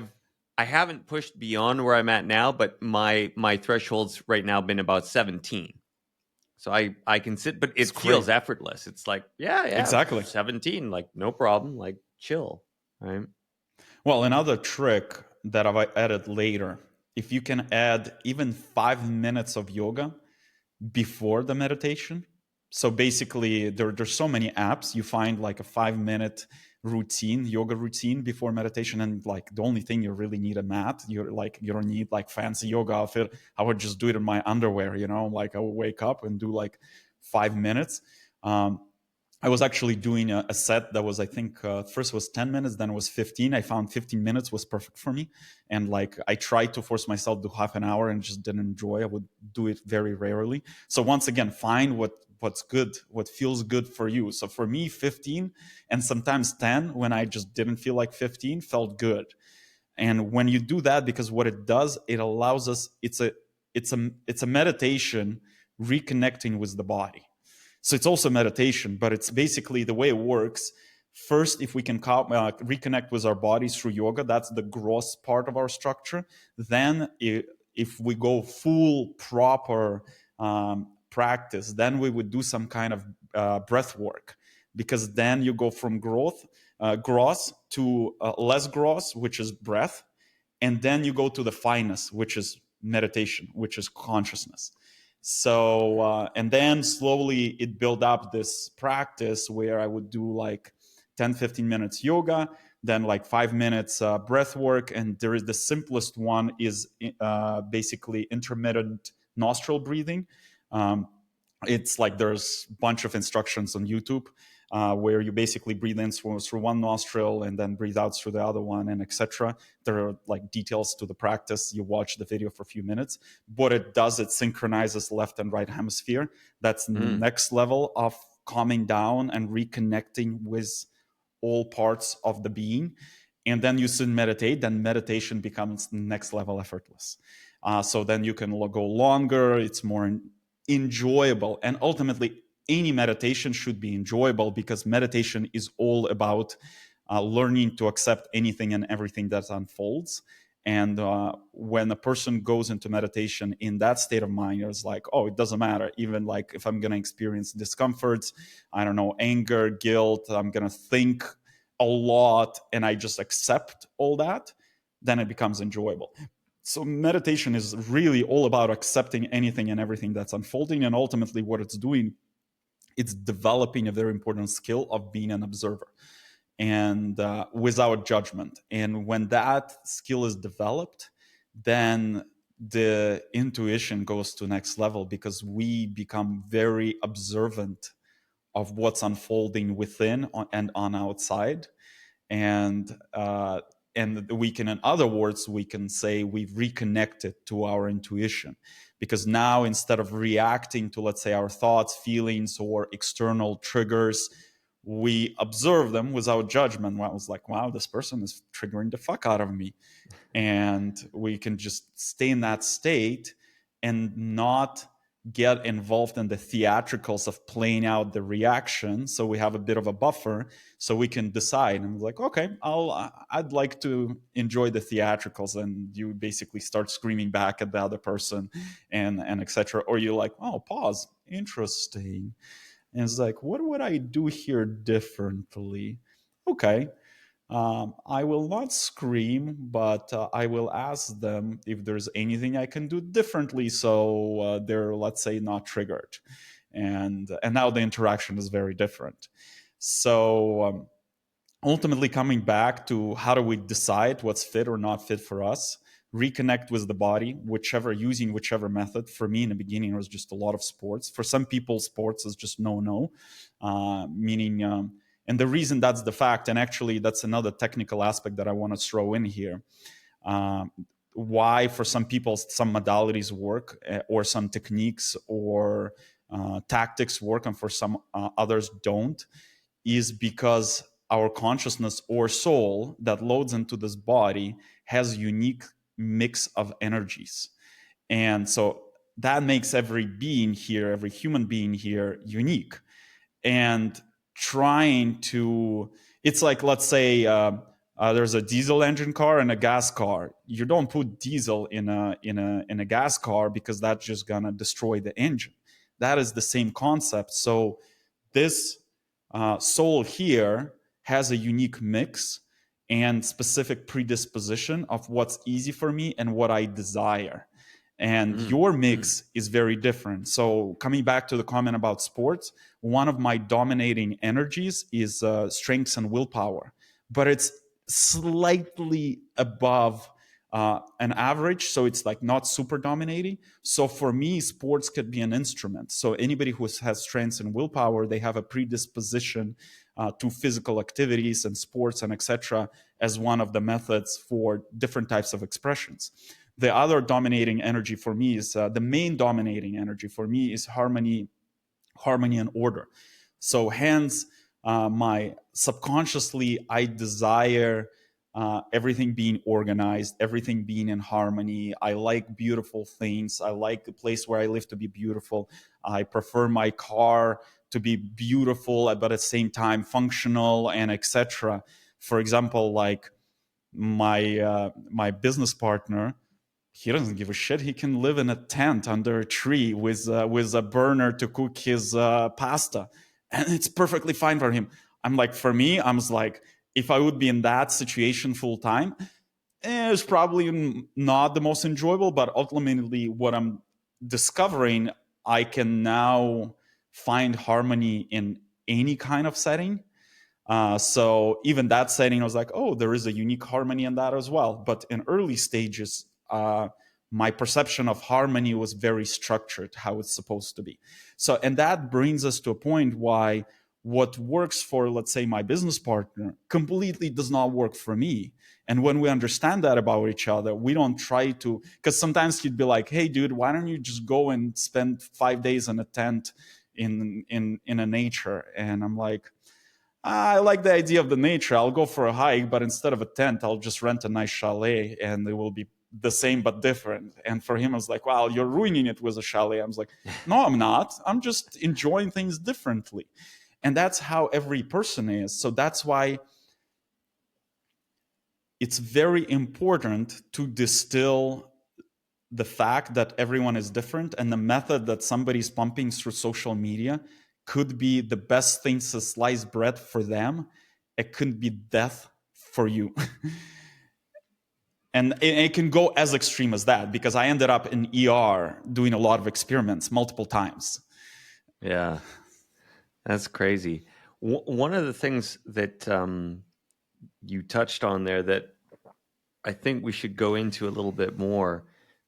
haven't pushed beyond where I'm at now, but my threshold's right now been about 17. So I can sit, but It's it feels great. effortless. It's like, yeah, Exactly. 17, like no problem, like chill, right? Well, another trick that I've added later, if you can add even 5 minutes of yoga before the meditation. So basically, there's so many apps. You find like a 5 minute routine, yoga routine before meditation, and like the only thing you really need a mat. You don't need like fancy yoga outfit. I would just do it in my underwear, like I would wake up and do like 5 minutes. Um, I was actually doing a set that was, I think, first was 10 minutes, then it was 15. I found 15 minutes was perfect for me. And like I tried to force myself to half an hour and just didn't enjoy. I would do it very rarely. So once again, find what's good, what feels good for you. So for me, 15 and sometimes 10 when I just didn't feel like 15 felt good. And when you do that, because what it does, it allows us, it's a meditation reconnecting with the body. So it's also meditation, but it's basically the way it works. First, if we can reconnect with our bodies through yoga, that's the gross part of our structure. Then, if we go full proper practice, then we would do some kind of breath work, because then you go from gross to less gross, which is breath, and then you go to the fineness, which is meditation, which is consciousness. So and then slowly it built up this practice where I would do like 10-15 minutes yoga, then like 5 minutes breath work, and there is the simplest one is basically intermittent nostril breathing. um, it's like there's a bunch of instructions on YouTube where you basically breathe in through one nostril and then breathe out through the other one, and etc. There are like details to the practice. You watch the video for a few minutes. What it does, it synchronizes left and right hemisphere. That's the Mm. next level of calming down and reconnecting with all parts of the being. And then you soon meditate, then meditation becomes next level effortless. So then you can go longer, it's more enjoyable. And ultimately, any meditation should be enjoyable, because meditation is all about learning to accept anything and everything that unfolds. And when a person goes into meditation in that state of mind, it's like, oh, it doesn't matter. Even like if I'm going to experience discomforts, I don't know, anger, guilt, I'm going to think a lot, and I just accept all that, then it becomes enjoyable. So meditation is really all about accepting anything and everything that's unfolding. And ultimately what it's doing, it's developing a very important skill of being an observer, and without judgment. And when that skill is developed, then the intuition goes to next level, because we become very observant of what's unfolding within and on outside. And we can, in other words, we can say we've reconnected to our intuition, because now, instead of reacting to, let's say, our thoughts, feelings, or external triggers, we observe them without judgment. Well, I was like, wow, this person is triggering the fuck out of me. And we can just stay in that state and not get involved in the theatricals of playing out the reaction. So we have a bit of a buffer so we can decide. And I'm like, okay, I'd like to enjoy the theatricals. And you basically start screaming back at the other person and etc. Or you're like, oh, pause. Interesting. And it's like, what would I do here differently? Okay, I will not scream, but I will ask them if there's anything I can do differently so they're, let's say, not triggered. And now the interaction is very different. So ultimately, coming back to how do we decide what's fit or not fit for us, reconnect with the body, using whichever method. For me, in the beginning, it was just a lot of sports. For some people, sports is just no, meaning. And the reason that's the fact, and actually that's another technical aspect that I want to throw in here. Um, why for some people some modalities work, or some techniques or tactics work, and for some others don't, is because our consciousness or soul that loads into this body has a unique mix of energies. And so that makes every being here, every human being here, unique. And trying to, it's like, let's say there's a diesel engine car and a gas car. You don't put diesel in a gas car because that's just gonna destroy the engine. That is the same concept. So this soul here has a unique mix and specific predisposition of what's easy for me and what I desire. And your mix is very different. So, coming back to the comment about sports, one of my dominating energies is strengths and willpower, but it's slightly above an average. So, it's like not super dominating. So, for me, sports could be an instrument. So, anybody who has strengths and willpower, they have a predisposition to physical activities and sports and etc. as one of the methods for different types of expressions. The other dominating energy for me is the main dominating energy for me is harmony and order. So hence my subconsciously I desire everything being organized, everything being in harmony. I like beautiful things. I like the place where I live to be beautiful. I prefer my car to be beautiful but at the same time functional and etc. For example, like my business partner, he doesn't give a shit. He can live in a tent under a tree with a burner to cook his pasta, and it's perfectly fine for him. I'm like, for me, I'm like, if I would be in that situation full time, it's probably not the most enjoyable. But ultimately, what I'm discovering, I can now find harmony in any kind of setting. So even that setting, I was like, oh, there is a unique harmony in that as well. But in early stages, my perception of harmony was very structured, how it's supposed to be. So, and that brings us to a point why what works for, let's say, my business partner completely does not work for me. And when we understand that about each other, we don't try to, because sometimes he'd be like, hey, dude, why don't you just go and spend 5 days in a tent in a nature? And I'm like, I like the idea of the nature. I'll go for a hike, but instead of a tent, I'll just rent a nice chalet and it will be the same but different. And for him, I was like, wow, you're ruining it with a chalet. I was like, no, I'm not. I'm just enjoying things differently. And that's how every person is. So that's why it's very important to distill the fact that everyone is different, and the method that somebody's pumping through social media could be the best thing to slice bread for them. It could be death for you. And it can go as extreme as that, because I ended up in ER doing a lot of experiments multiple times. Yeah, that's crazy. One of the things that you touched on there that I think we should go into a little bit more,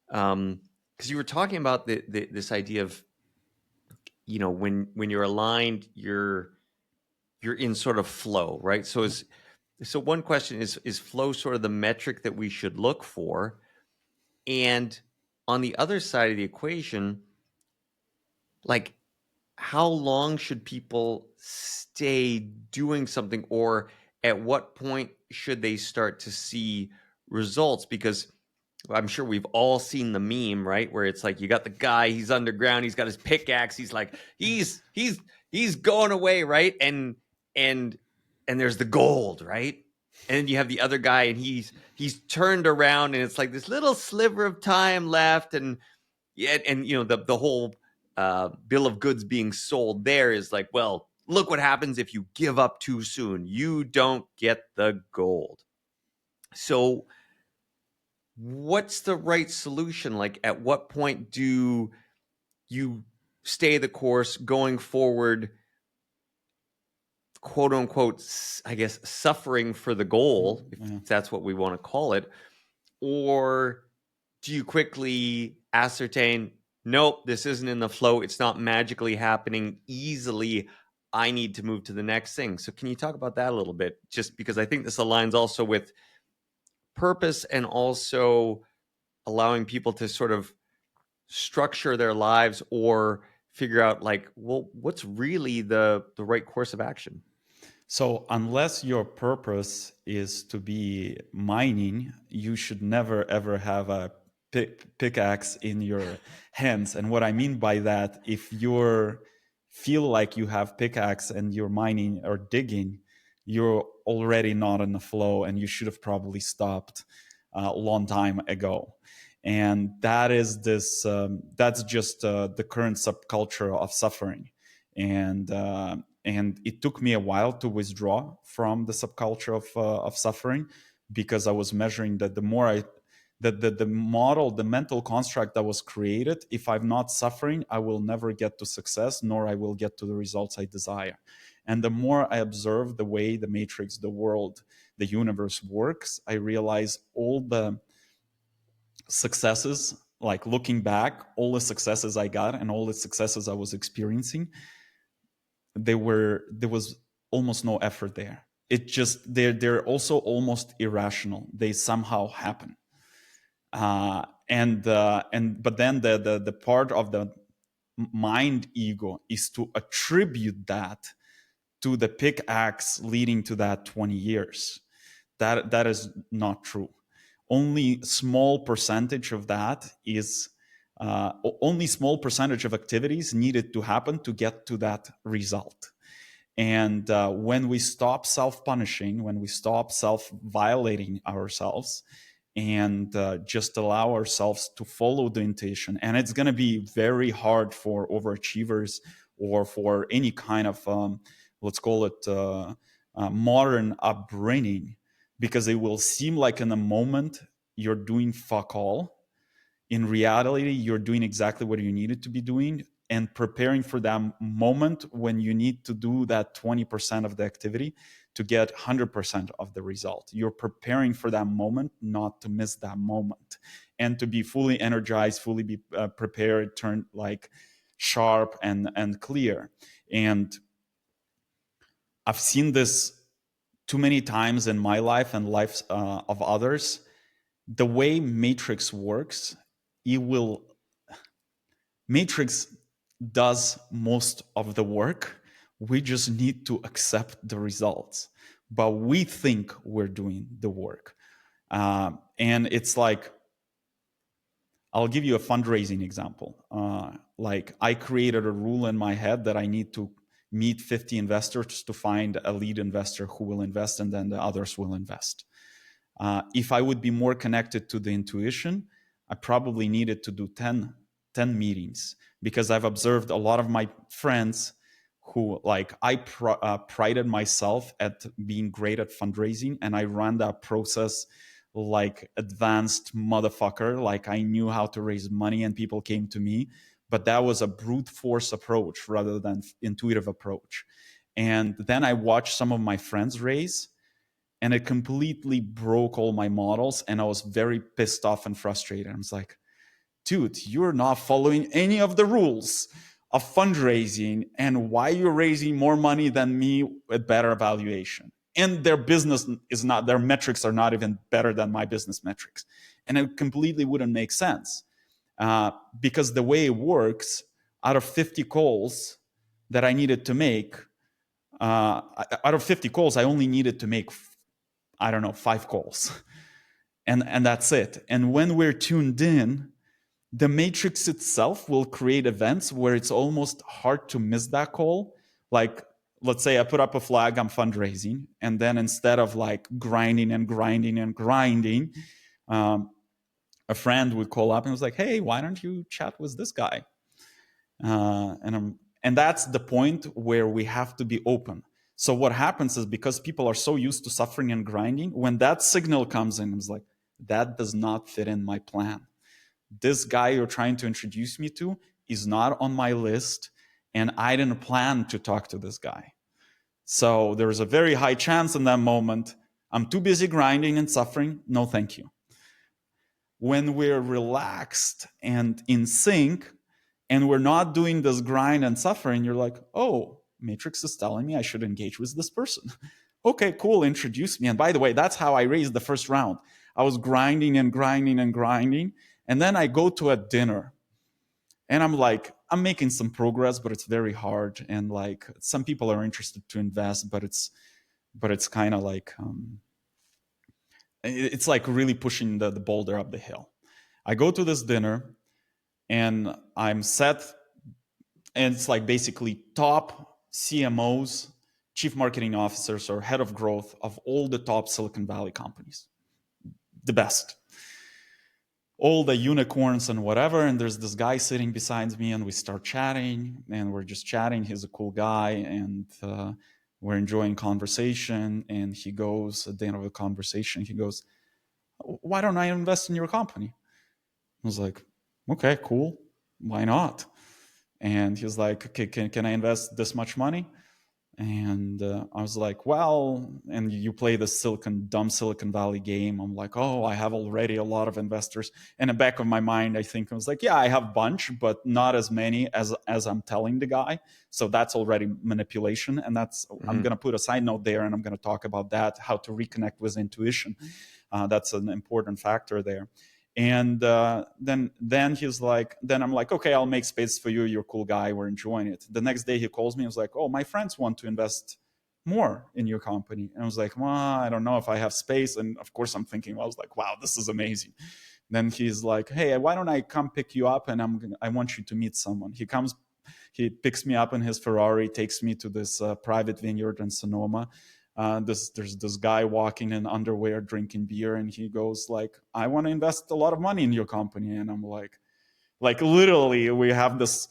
because you were talking about this idea of, when you're aligned, you're in sort of flow, right? So one question is flow sort of the metric that we should look for? And on the other side of the equation, like, how long should people stay doing something, or at what point should they start to see results? Because I'm sure we've all seen the meme, right? Where it's like you got the guy, he's underground, he's got his pickaxe, he's like he's going away, right? And and there's the gold, right? And then you have the other guy, and he's turned around, and it's like this little sliver of time left, and yeah, and you know the whole bill of goods being sold there is like, well, look what happens if you give up too soon. You don't get the gold. So what's the right solution? Like, at what point do you stay the course going forward, quote unquote, I guess, suffering for the goal, if Yeah. that's what we want to call it? Or do you quickly ascertain, nope, this isn't in the flow, it's not magically happening easily, I need to move to the next thing? So can you talk about that a little bit? Just because I think this aligns also with purpose, and also allowing people to sort of structure their lives or figure out, like, well, what's really the right course of action. So unless your purpose is to be mining, you should never ever have a pickaxe in your hands. And what I mean by that, if you feel like you have pickaxe and you're mining or digging, you're already not in the flow, and you should have probably stopped a long time ago. And that is this. That's just the current subculture of suffering, and it took me a while to withdraw from the subculture of suffering, because I was measuring that the more I the model, the mental construct that was created, if I'm not suffering, I will never get to success, nor I will get to the results I desire. And the more I observe the way the matrix, the world, the universe works, I realize all the successes, like looking back, all the successes I got and all the successes I was experiencing, there was almost no effort there. It just they're also almost irrational. They somehow happen. And but then the part of the mind ego is to attribute that to the pickaxe leading to that 20 years. That is not true. Only small percentage of that is only small percentage of activities needed to happen to get to that result. And when we stop self-punishing, when we stop self-violating ourselves, and just allow ourselves to follow the intuition, and it's going to be very hard for overachievers or for any kind of let's call it modern upbringing, because it will seem like in a moment you're doing fuck all. In reality, you're doing exactly what you needed to be doing, and preparing for that moment when you need to do that 20% of the activity to get 100% of the result. You're preparing for that moment, not to miss that moment, and to be fully energized, fully be prepared, turn like sharp and clear. And I've seen this too many times in my life and lives of others. The way matrix works, it will matrix does most of the work. We just need to accept the results, but we think we're doing the work. And it's like, I'll give you a fundraising example. Like, I created a rule in my head that I need to meet 50 investors to find a lead investor who will invest, and then the others will invest. If I would be more connected to the intuition, I probably needed to do 10 meetings, because I've observed a lot of my friends who, like, I prided myself at being great at fundraising, and I ran that process like advanced motherfucker. Like, I knew how to raise money and people came to me, but that was a brute force approach rather than intuitive approach. And then I watched some of my friends raise, and it completely broke all my models, and I was very pissed off and frustrated. I was like, dude, you're not following any of the rules of fundraising, and why you're raising more money than me with better valuation, and their business is not, their metrics are not even better than my business metrics. And it completely wouldn't make sense, because the way it works, out of 50 calls that I needed to make, out of 50 calls I only needed to make, I don't know, 5 calls. and that's it. And when we're tuned in, the matrix itself will create events where it's almost hard to miss that call. Like, let's say I put up a flag, I'm fundraising, and then instead of like grinding and grinding and grinding, a friend would call up and was like, "Hey, why don't you chat with this guy?" And that's the point where we have to be open. So what happens is, because people are so used to suffering and grinding, when that signal comes in, it's like, that does not fit in my plan. This guy you're trying to introduce me to is not on my list, and I didn't plan to talk to this guy. So there's a very high chance in that moment, I'm too busy grinding and suffering. No, thank you. When we're relaxed and in sync, and we're not doing this grind and suffering, you're like, oh, Matrix is telling me I should engage with this person. Okay, cool, introduce me. And by the way, that's how I raised the first round. I was grinding and grinding and grinding. And then I go to a dinner and I'm like, I'm making some progress, but it's very hard. And like, some people are interested to invest, but it's kind of like, it's like really pushing the boulder up the hill. I go to this dinner and I'm set, and it's like basically top CMOs, chief marketing officers, or head of growth of all the top Silicon Valley companies, the best, all the unicorns and whatever. And there's this guy sitting beside me, and we start chatting, and we're just chatting. He's a cool guy, and we're enjoying conversation. And he goes, at the end of the conversation, he goes, "Why don't I invest in your company?" I was like, okay, cool. Why not? And he was like, okay, can I invest this much money? And I was like, well, and you play the dumb Silicon Valley game. I'm like, oh, I have already a lot of investors. In the back of my mind, I think I was like, yeah, I have a bunch, but not as many as I'm telling the guy. So that's already manipulation. And that's, I'm going to put a side note there, and I'm going to talk about that, how to reconnect with intuition. That's an important factor there. And then he's like, then I'm like, okay, I'll make space for you. You're a cool guy. We're enjoying it. The next day he calls me. He was like, oh, my friends want to invest more in your company. And I was like, well, I don't know if I have space. And of course I'm thinking, well, I was like, wow, this is amazing. Then he's like, hey, why don't I come pick you up? And I want you to meet someone. He picks me up in his Ferrari, takes me to this private vineyard in Sonoma. There's this guy walking in underwear drinking beer, and he goes like, I want to invest a lot of money in your company. And I'm like literally we have this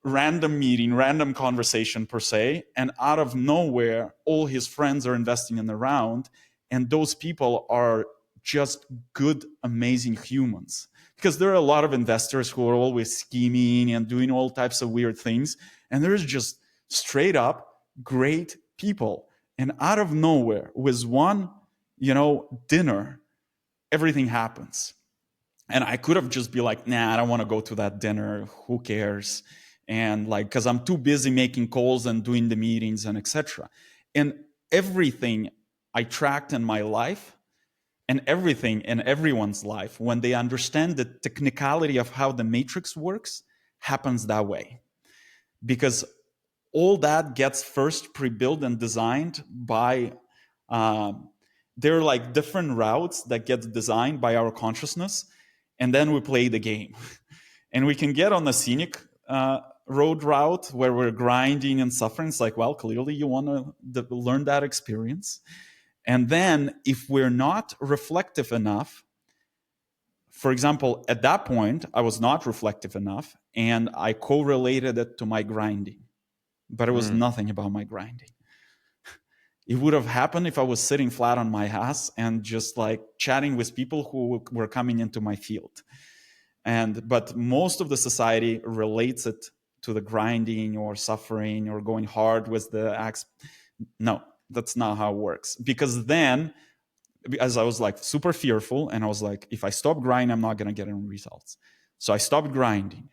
random meeting, random conversation per se, and out of nowhere all his friends are investing in the round, and those people are just good, amazing humans. Because there are a lot of investors who are always scheming and doing all types of weird things, and there's just straight up great people. And out of nowhere, with one, dinner, everything happens. And I could have just be like, nah, I don't want to go to that dinner. Who cares? And like, because I'm too busy making calls and doing the meetings and etc. And everything I tracked in my life, and everything in everyone's life, when they understand the technicality of how the matrix works, happens that way. Because all that gets first pre-built and designed by there are like different routes that get designed by our consciousness, and then we play the game. And we can get on the scenic road route where we're grinding and suffering. It's like, well, clearly you want to learn that experience. And then if we're not reflective enough, for example, at that point I was not reflective enough, and I correlated it to my grinding, but it was nothing about my grinding. It would have happened if I was sitting flat on my ass and just like chatting with people who were coming into my field. But most of the society relates it to the grinding or suffering or going hard with the axe. No, that's not how it works. Because then, as I was like super fearful, and I was like, if I stop grinding, I'm not going to get any results. So I stopped grinding,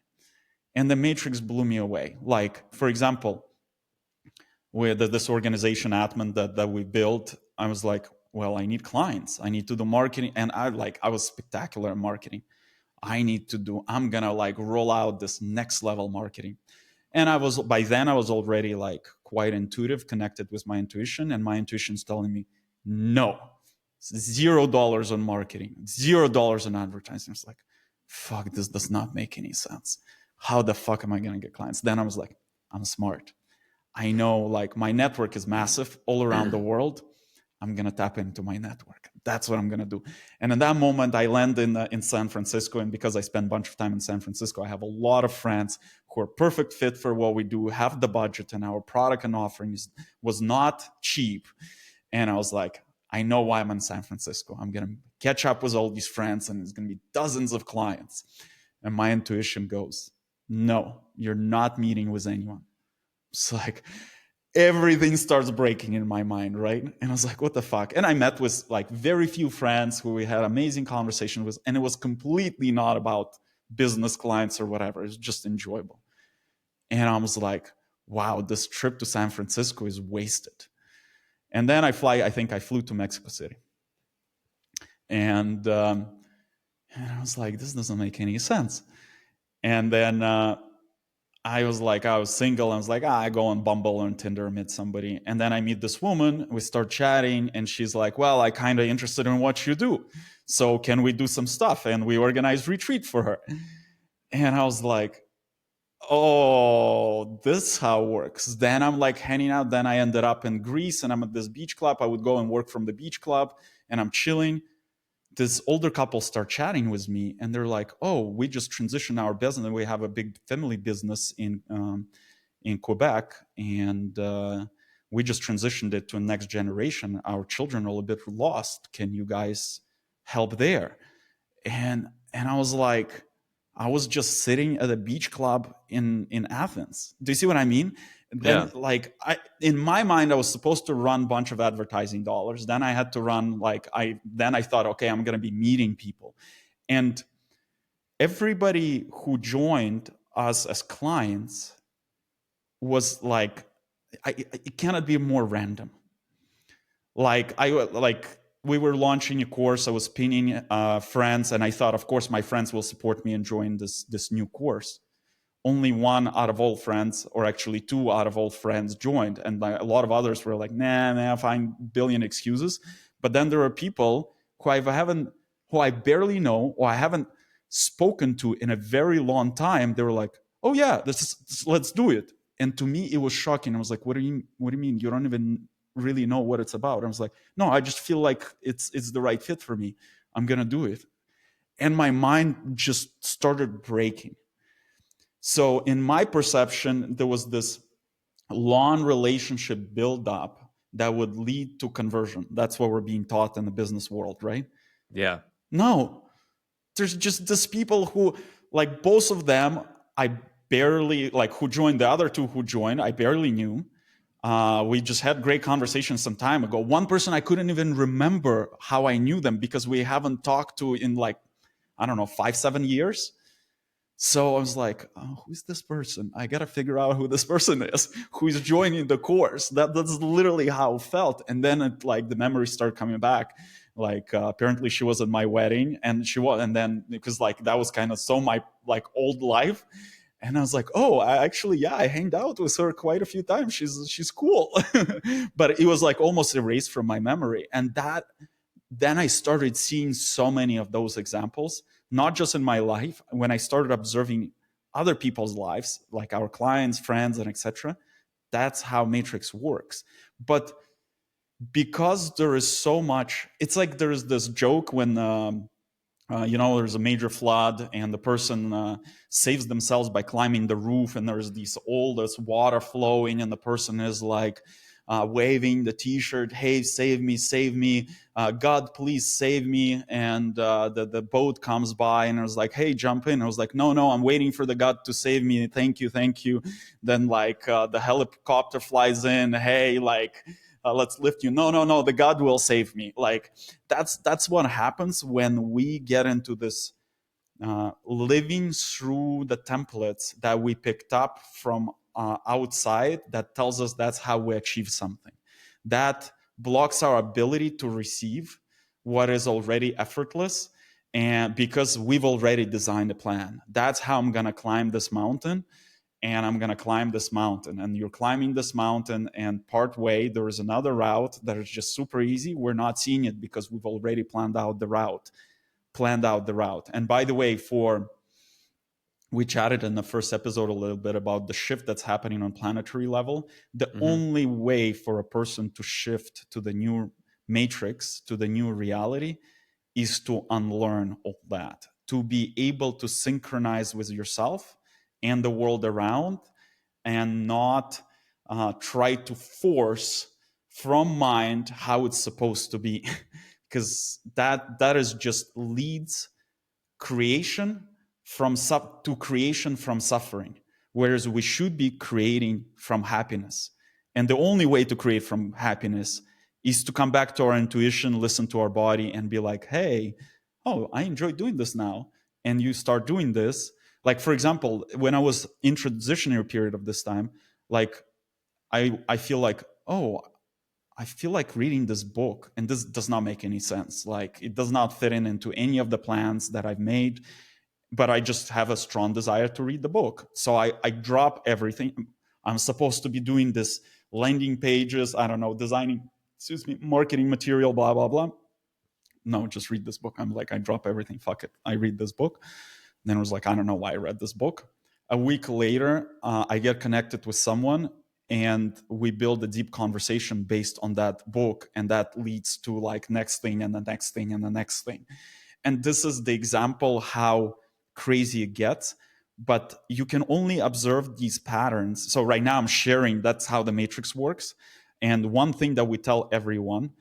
and the matrix blew me away. Like, for example, with this organization Atman that we built, I was like, well, I need clients. I need to do marketing. And I was spectacular at marketing. I'm gonna like roll out this next level marketing. And by then I was already like quite intuitive, connected with my intuition, and my intuition's telling me, no, $0 on marketing, $0 on advertising. It's like, fuck, this does not make any sense. How the fuck am I going to get clients? Then I was like, I'm smart. I know like my network is massive all around the world. I'm going to tap into my network. That's what I'm going to do. And in that moment, I land in San Francisco. And because I spend a bunch of time in San Francisco, I have a lot of friends who are perfect fit for what we do, have the budget, and our product and offerings was not cheap. And I was like, I know why I'm in San Francisco. I'm going to catch up with all these friends and it's going to be dozens of clients. And my intuition goes, no, you're not meeting with anyone. It's like everything starts breaking in my mind, right? And I was like, what the fuck? And I met with like very few friends who we had amazing conversation with, and it was completely not about business clients or whatever. It was just enjoyable. And I was like, wow, this trip to San Francisco is wasted. And then I flew to Mexico City. And I was like, this doesn't make any sense. And then I was single. I was like, I go on Bumble or on Tinder, meet somebody. And then I meet this woman. We start chatting. And she's like, well, I kind of interested in what you do. So can we do some stuff? And we organized retreat for her. And I was like, oh, this how it works. Then I'm like hanging out. Then I ended up in Greece and I'm at this beach club. I would go and work from the beach club and I'm chilling. This older couple start chatting with me and they're like, oh, we just transitioned our business and we have a big family business in Quebec and we just transitioned it to a next generation. Our children are a little bit lost. Can you guys help there? And I was like, I was just sitting at a beach club in Athens. Do you see what I mean? Yeah. Then like in my mind, I was supposed to run a bunch of advertising dollars. Then I had to run then I thought, okay, I'm going to be meeting people. And everybody who joined us as clients was like, it cannot be more random. We were launching a course. I was pinning friends, and I thought, of course, my friends will support me and join this new course. Only one out of all friends, or actually two out of all friends, joined, and a lot of others were like, "Nah, fine, billion excuses." But then there are people who I barely know, or I haven't spoken to in a very long time. They were like, "Oh yeah, let's do it." And to me, it was shocking. I was like, "What do you mean? You don't even really know what it's about?" I was like, "No, I just feel like it's the right fit for me. I'm gonna do it." And my mind just started breaking. So in my perception, there was this long relationship build up that would lead to conversion. That's what we're being taught in the business world, right? Yeah. No, there's just these people who, like, both of them, I barely, like, who joined, the other two who joined, I barely knew. We just had great conversations some time ago. One person, I couldn't even remember how I knew them because we haven't talked to in like, I don't know, 5-7 years. So I was like, oh, who's this person? I got to figure out who this person is, who is joining the course. That's literally how it felt. And then the memories started coming back. Apparently she was at my wedding and and then because that was kind of so my old life. And I was like, oh, I hanged out with her quite a few times. She's cool. But it was like almost erased from my memory. And then I started seeing so many of those examples, not just in my life. When I started observing other people's lives, like our clients, friends, and etc., that's how Matrix works. But because there is so much, it's like there's this joke when there's a major flood and the person saves themselves by climbing the roof, and there's this water flowing, and the person is like waving the t-shirt, hey, save me, God, please save me. And the boat comes by and I was like, hey, jump in. I was like, no, I'm waiting for the God to save me, thank you. Then the helicopter flies in, hey, let's lift you. No, the God will save me. That's what happens when we get into this living through the templates that we picked up from outside that tells us that's how we achieve something. That blocks our ability to receive what is already effortless, and because we've already designed a plan. That's how I'm going to climb this mountain. and I'm going to climb this mountain. And you're climbing this mountain, and part way there is another route that is just super easy. We're not seeing it because we've already planned out the route. And by the way, we chatted in the first episode a little bit about the shift that's happening on planetary level. The Mm-hmm. only way for a person to shift to the new matrix, to the new reality, is to unlearn all that, to be able to synchronize with yourself and the world around, and not try to force from mind how it's supposed to be, because that is just leads creation to creation from suffering, whereas we should be creating from happiness. And the only way to create from happiness is to come back to our intuition, listen to our body, and be like, hey, oh, I enjoy doing this now. And you start doing this. Like, for example, when I was in transitionary period of this time, like I feel like, oh, I feel like reading this book, and this does not make any sense. Like, it does not fit into any of the plans that I've made, but I just have a strong desire to read the book. So I drop everything. I'm supposed to be doing this landing pages, I don't know, designing, marketing material, blah, blah, blah. No, just read this book. I'm like, I drop everything. Fuck it. I read this book. And then I was like, I don't know why I read this book. A week later, I get connected with someone, and we build a deep conversation based on that book. And that leads to like next thing and the next thing and the next thing. And this is the example how crazy it gets. But you can only observe these patterns. So right now I'm sharing that's how the matrix works. And one thing that we tell everyone: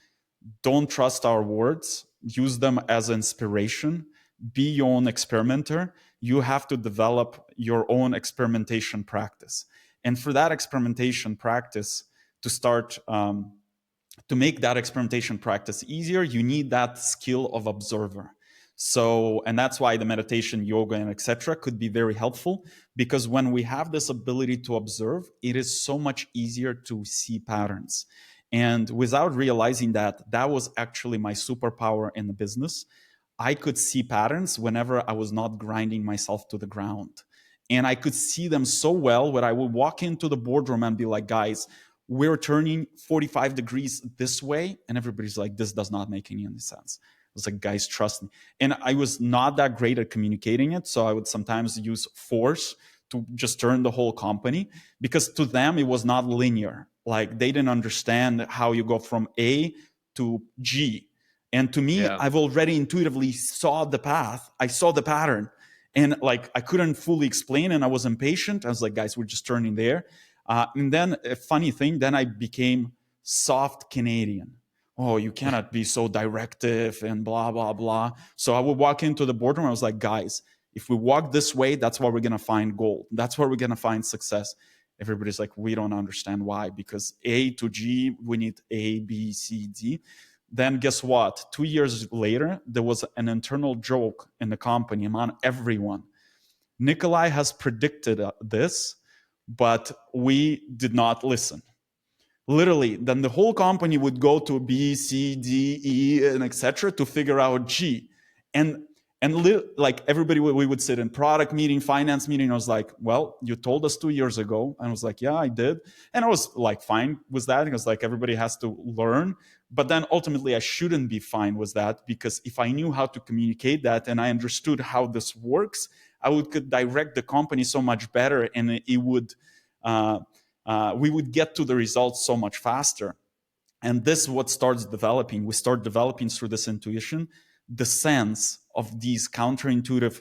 don't trust our words, use them as inspiration, be your own experimenter. You have to develop your own experimentation practice. And for that experimentation practice to start, to make that experimentation practice easier, you need that skill of observer. So, and that's why the meditation, yoga, and etc. could be very helpful, because when we have this ability to observe, it is so much easier to see patterns. And without realizing that, that was actually my superpower in the business. I could see patterns whenever I was not grinding myself to the ground. And I could see them so well that I would walk into the boardroom and be like, guys, we're turning 45 degrees this way. And everybody's like, this does not make any sense. I was like, guys, trust me. And I was not that great at communicating it. So I would sometimes use force to just turn the whole company, because to them, it was not linear. Like, they didn't understand how you go from A to G. And to me, Yeah. I've already intuitively saw the path. I saw the pattern. And like, I couldn't fully explain, and I was impatient. I was like, guys, we're just turning there. And then a funny thing, then I became soft Canadian. Oh, you cannot be so directive and blah, blah, blah. So I would walk into the boardroom. I was like, guys, if we walk this way, that's where we're going to find gold. That's where we're going to find success. Everybody's like, we don't understand why, because A to G, we need A, B, C, D. Then guess what? 2 years later, there was an internal joke in the company among everyone. Nikolai has predicted this, but we did not listen. Literally, then the whole company would go to B, C, D, E, and etc. to figure out G. And like everybody, we would sit in product meeting, finance meeting. I was like, well, you told us 2 years ago. And I was like, yeah, I did. And I was like, fine with that, because like everybody has to learn. But then ultimately, I shouldn't be fine with that, because if I knew how to communicate that and I understood how this works, I could direct the company so much better, and it would we would get to the results so much faster. And this is what starts developing. We start developing through this intuition the sense of these counterintuitive,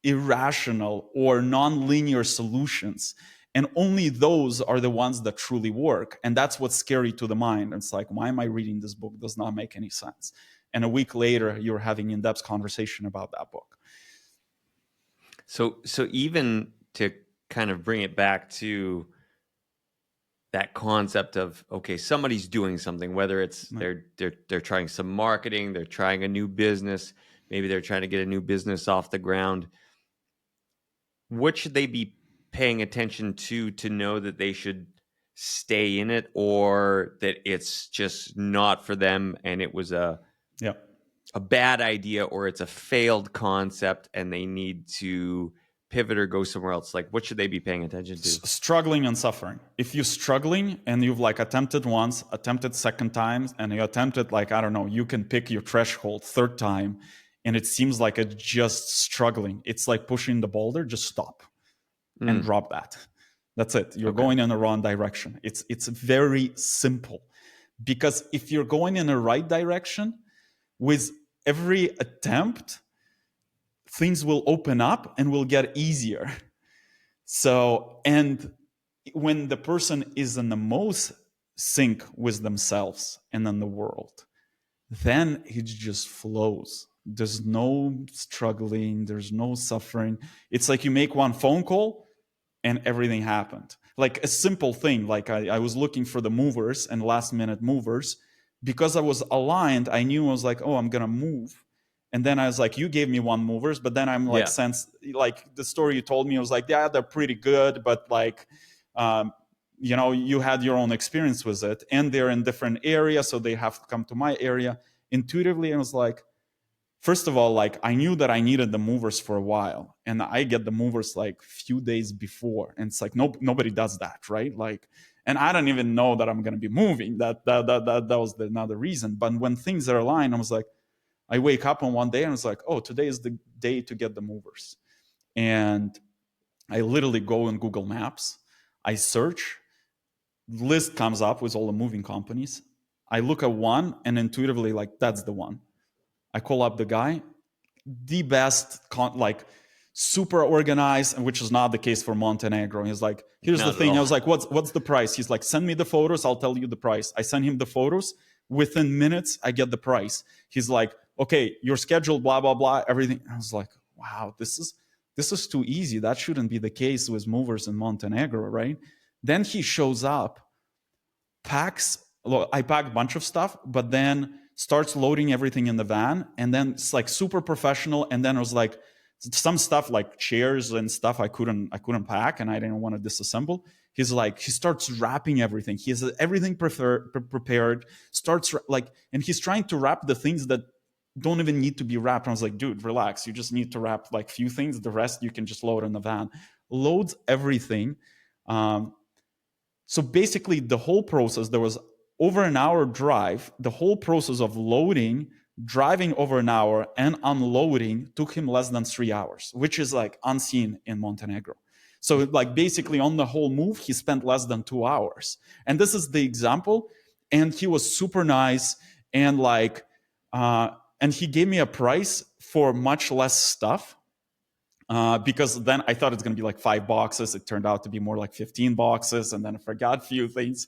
irrational, or non-linear solutions. And only those are the ones that truly work. And that's what's scary to the mind. It's like, why am I reading this book? It does not make any sense. And a week later, you're having in-depth conversation about that book. So even to kind of bring it back to that concept of, okay, somebody's doing something, whether it's they're trying some marketing, they're trying a new business, maybe they're trying to get a new business off the ground. What should they be paying attention to know that they should stay in it, or that it's just not for them and it was a bad idea, or it's a failed concept and they need to pivot or go somewhere else? Like, what should they be paying attention to? Struggling and suffering. If you're struggling and you've like attempted once, attempted second time, and you attempted like, I don't know, you can pick your threshold third time, and it seems like it's just struggling. It's like pushing the boulder, just stop and drop that. That's it. You're going in the wrong direction. It's very simple. Because if you're going in the right direction, with every attempt, things will open up and will get easier. So, and when the person is in the most sync with themselves and in the world, then it just flows. There's no struggling, there's no suffering. It's like you make one phone call and everything happened. Like a simple thing, like I was looking for the movers and last minute movers. Because I was aligned, I knew I was like, oh, I'm going to move. And then I was like, you gave me one movers, but then I'm like, since like the story you told me, I was like, yeah, they're pretty good, but like, you had your own experience with it, and they're in different areas, so they have to come to my area. Intuitively, I was like, first of all, like I knew that I needed the movers for a while, and I get the movers like few days before, and it's like nobody does that, right? Like, and I don't even know that I'm going to be moving. That was another reason. But when things are aligned, I was like, I wake up on one day and I was like, oh, today is the day to get the movers. And I literally go in Google Maps, I search, list comes up with all the moving companies. I look at one and intuitively like, that's the one. I call up the guy, the best, like super organized, which is not the case for Montenegro. He's like, here's the thing. I was like, what's the price? He's like, send me the photos, I'll tell you the price. I send him the photos. Within minutes, I get the price. He's like, okay, you're scheduled, blah, blah, blah, everything. I was like, wow, this is too easy. That shouldn't be the case with movers in Montenegro, right? Then he shows up, I pack a bunch of stuff, but then starts loading everything in the van, and then it's like super professional. And then it was like some stuff like chairs and stuff I couldn't pack, and I didn't want to disassemble. He's like, he starts wrapping everything. He has everything prepared, starts like, and he's trying to wrap the things that don't even need to be wrapped. I was like, dude, relax. You just need to wrap like few things. The rest you can just load in the van. Loads everything. So basically the whole process, there was over an hour drive. The whole process of loading, driving over an hour, and unloading took him less than 3 hours, which is like unseen in Montenegro. So like basically on the whole move, he spent less than 2 hours. And this is the example. And he was super nice, and like, and he gave me a price for much less stuff. Because then I thought it's going to be like 5 boxes. It turned out to be more like 15 boxes. And then I forgot a few things.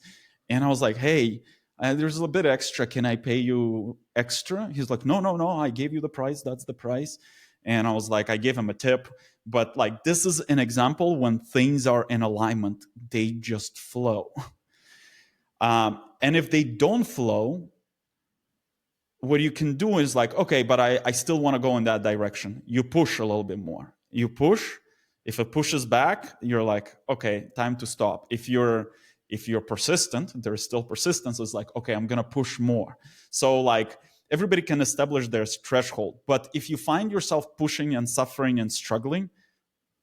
And I was like, hey, there's a bit extra. Can I pay you extra? He's like, no. I gave you the price. That's the price. And I was like, I gave him a tip. But like, this is an example when things are in alignment, they just flow. And if they don't flow, what you can do is like, okay, but I still want to go in that direction. You push a little bit more. You push. If it pushes back, you're like, okay, time to stop. If you're persistent, there is still persistence. It's like, okay, I'm going to push more. So like everybody can establish their threshold. But if you find yourself pushing and suffering and struggling,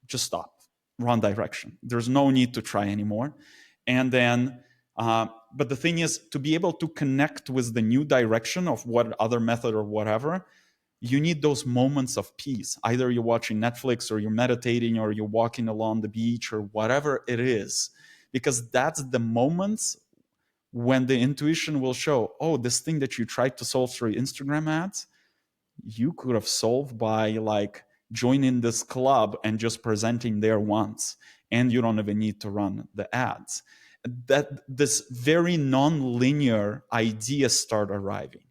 just stop. Wrong direction. There's no need to try anymore. And then, but the thing is, to be able to connect with the new direction of what other method or whatever, you need those moments of peace. Either you're watching Netflix, or you're meditating, or you're walking along the beach, or whatever it is. Because that's the moments when the intuition will show, oh, this thing that you tried to solve through Instagram ads, you could have solved by like joining this club and just presenting there once, and you don't even need to run the ads. That this very non-linear ideas start arriving.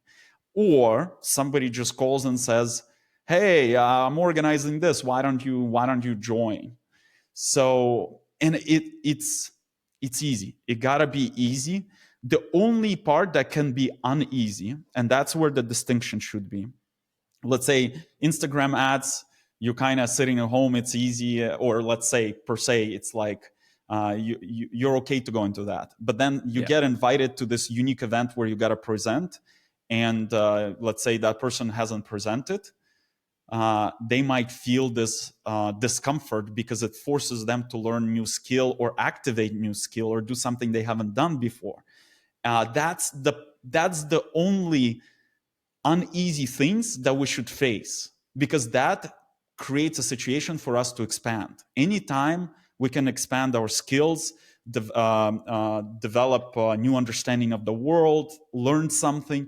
Or somebody just calls and says, hey, I'm organizing this, why don't you join? So, and it's easy. It gotta be easy. The only part that can be uneasy, and that's where the distinction should be. Let's say Instagram ads, you're kind of sitting at home, it's easy. Or let's say per se, it's like you're okay to go into that. But then you get invited to this unique event where you got to present, and let's say that person hasn't presented. they might feel this discomfort because it forces them to learn new skill or activate new skill or do something they haven't done before. That's the only uneasy things that we should face, because that creates a situation for us to expand. Anytime we can expand our skills, develop a new understanding of the world, learn something,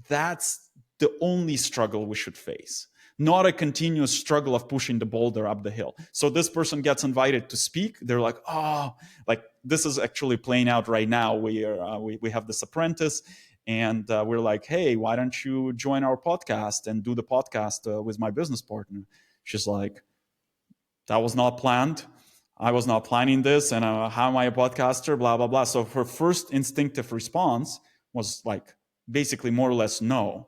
that's the only struggle we should face, not a continuous struggle of pushing the boulder up the hill. So this person gets invited to speak. They're like, oh, like this is actually playing out right now. We have this apprentice, and we're like, hey, why don't you join our podcast and do the podcast with my business partner? She's like, that was not planned. I was not planning this. And how am I a podcaster? Blah, blah, blah. So her first instinctive response was like, basically more or less no.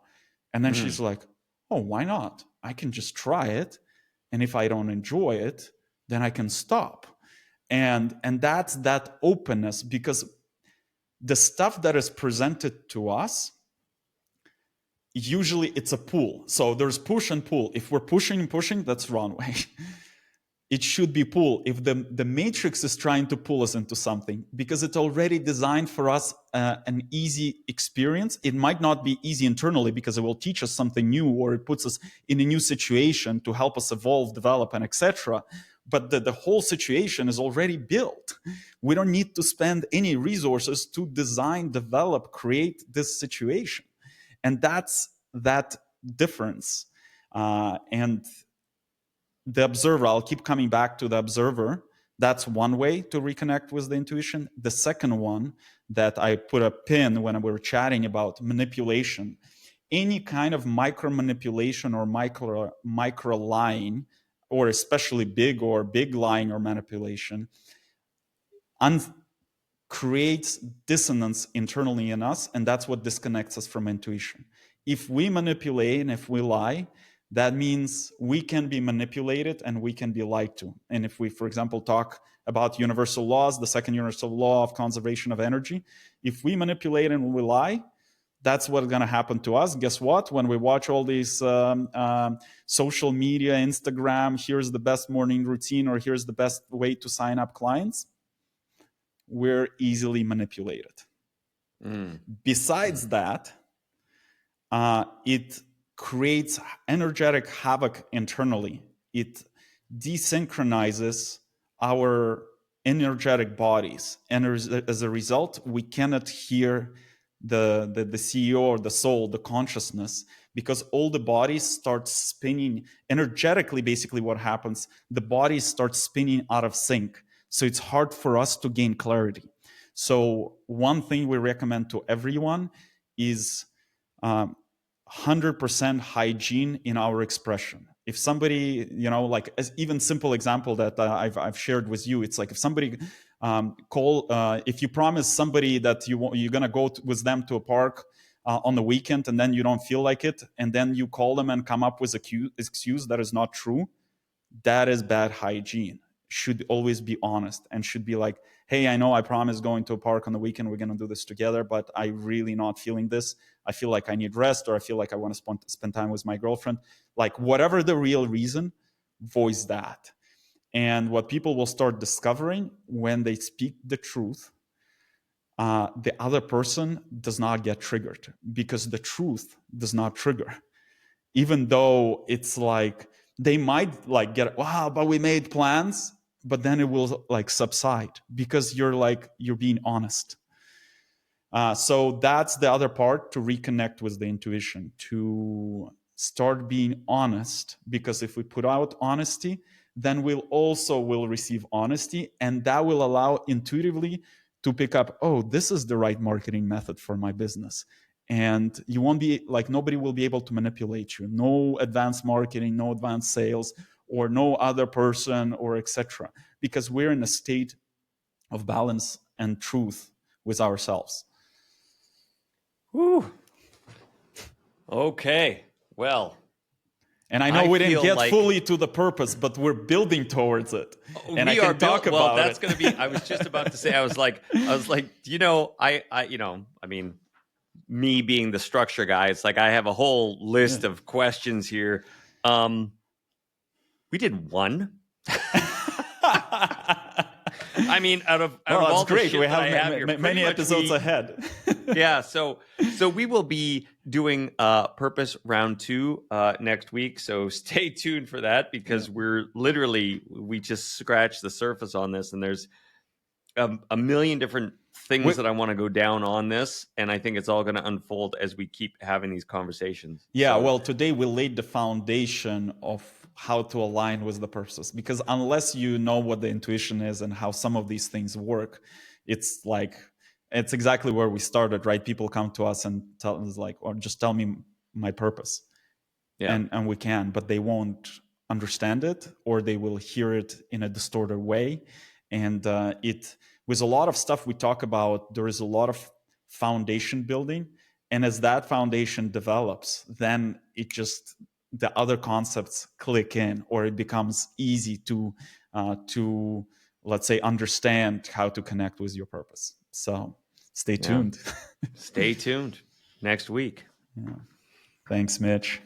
And then she's like, oh, why not? I can just try it. And if I don't enjoy it, then I can stop. And that's that openness, because the stuff that is presented to us, usually it's a pull. So there's push and pull. If we're pushing, that's the wrong way. It should be pull. If the matrix is trying to pull us into something, because it's already designed for us an easy experience, it might not be easy internally because it will teach us something new, or it puts us in a new situation to help us evolve, develop, and etc. But the whole situation is already built. We don't need to spend any resources to design, develop, create this situation. And that's that difference. And the observer, I'll keep coming back to the observer. That's one way to reconnect with the intuition. The second one that I put a pin when we were chatting about manipulation, any kind of micro manipulation or micro lying, or especially big lying or manipulation, creates dissonance internally in us, and that's what disconnects us from intuition. If we manipulate and if we lie, that means we can be manipulated and we can be lied to. And if we, for example, talk about universal laws, the second universal law of conservation of energy, if we manipulate and we lie, that's what's going to happen to us. Guess what? When we watch all these social media, Instagram, here's the best morning routine, or here's the best way to sign up clients, we're easily manipulated. Besides that, it creates energetic havoc internally. It desynchronizes our energetic bodies, and as a result, we cannot hear the CEO or the soul, the consciousness, because all the bodies start spinning energetically. Basically, what happens, the bodies start spinning out of sync. So it's hard for us to gain clarity. So one thing we recommend to everyone is 100% hygiene in our expression. If somebody, like as even simple example that I've shared with you, it's like if somebody if you promise somebody that you're gonna go with them to a park on the weekend, and then you don't feel like it, and then you call them and come up with an excuse that is not true, that is bad hygiene. Should always be honest and should be like, hey, I know I promised going to a park on the weekend, we're going to do this together, but I really not feeling this. I feel like I need rest, or I feel like I want to spend time with my girlfriend. Like whatever the real reason, voice that. And what people will start discovering when they speak the truth, the other person does not get triggered, because the truth does not trigger. Even though it's like, they might like get, wow, but we made plans, but then it will like subside because you're being honest. So that's the other part, to reconnect with the intuition, to start being honest, because if we put out honesty, then we'll also will receive honesty, and that will allow intuitively to pick up, oh, this is the right marketing method for my business. And you won't be like, nobody will be able to manipulate you. No advanced marketing, no advanced sales, or no other person, or etc. Because we're in a state of balance and truth with ourselves. Whew. Okay. Well, and I know we didn't get fully to the purpose, but we're building towards it. And I can talk about it. Well, that's going to be, I was just about to say, I was like, I mean, me being the structure guy, it's like I have a whole list of questions here. We did one. I mean, out of Well, that's all the great. shit We that have I have here, pretty many much episodes ahead. yeah. So we will be doing Purpose Round 2 next week. So stay tuned for that, because we just scratched the surface on this, and there's a million different things that I want to go down on this, and I think it's all going to unfold as we keep having these conversations. Yeah, So, well, today we laid the foundation of how to align with the purpose, because unless you know what the intuition is and how some of these things work, it's exactly where we started, right? People come to us and tell us or just tell me my purpose. yeah. And we can, but they won't understand it, or they will hear it in a distorted way. And with a lot of stuff we talk about, there is a lot of foundation building, and as that foundation develops, then the other concepts click in, or it becomes easy to let's say understand how to connect with your purpose. So stay tuned. Stay tuned next week. Yeah. Thanks, Mitch.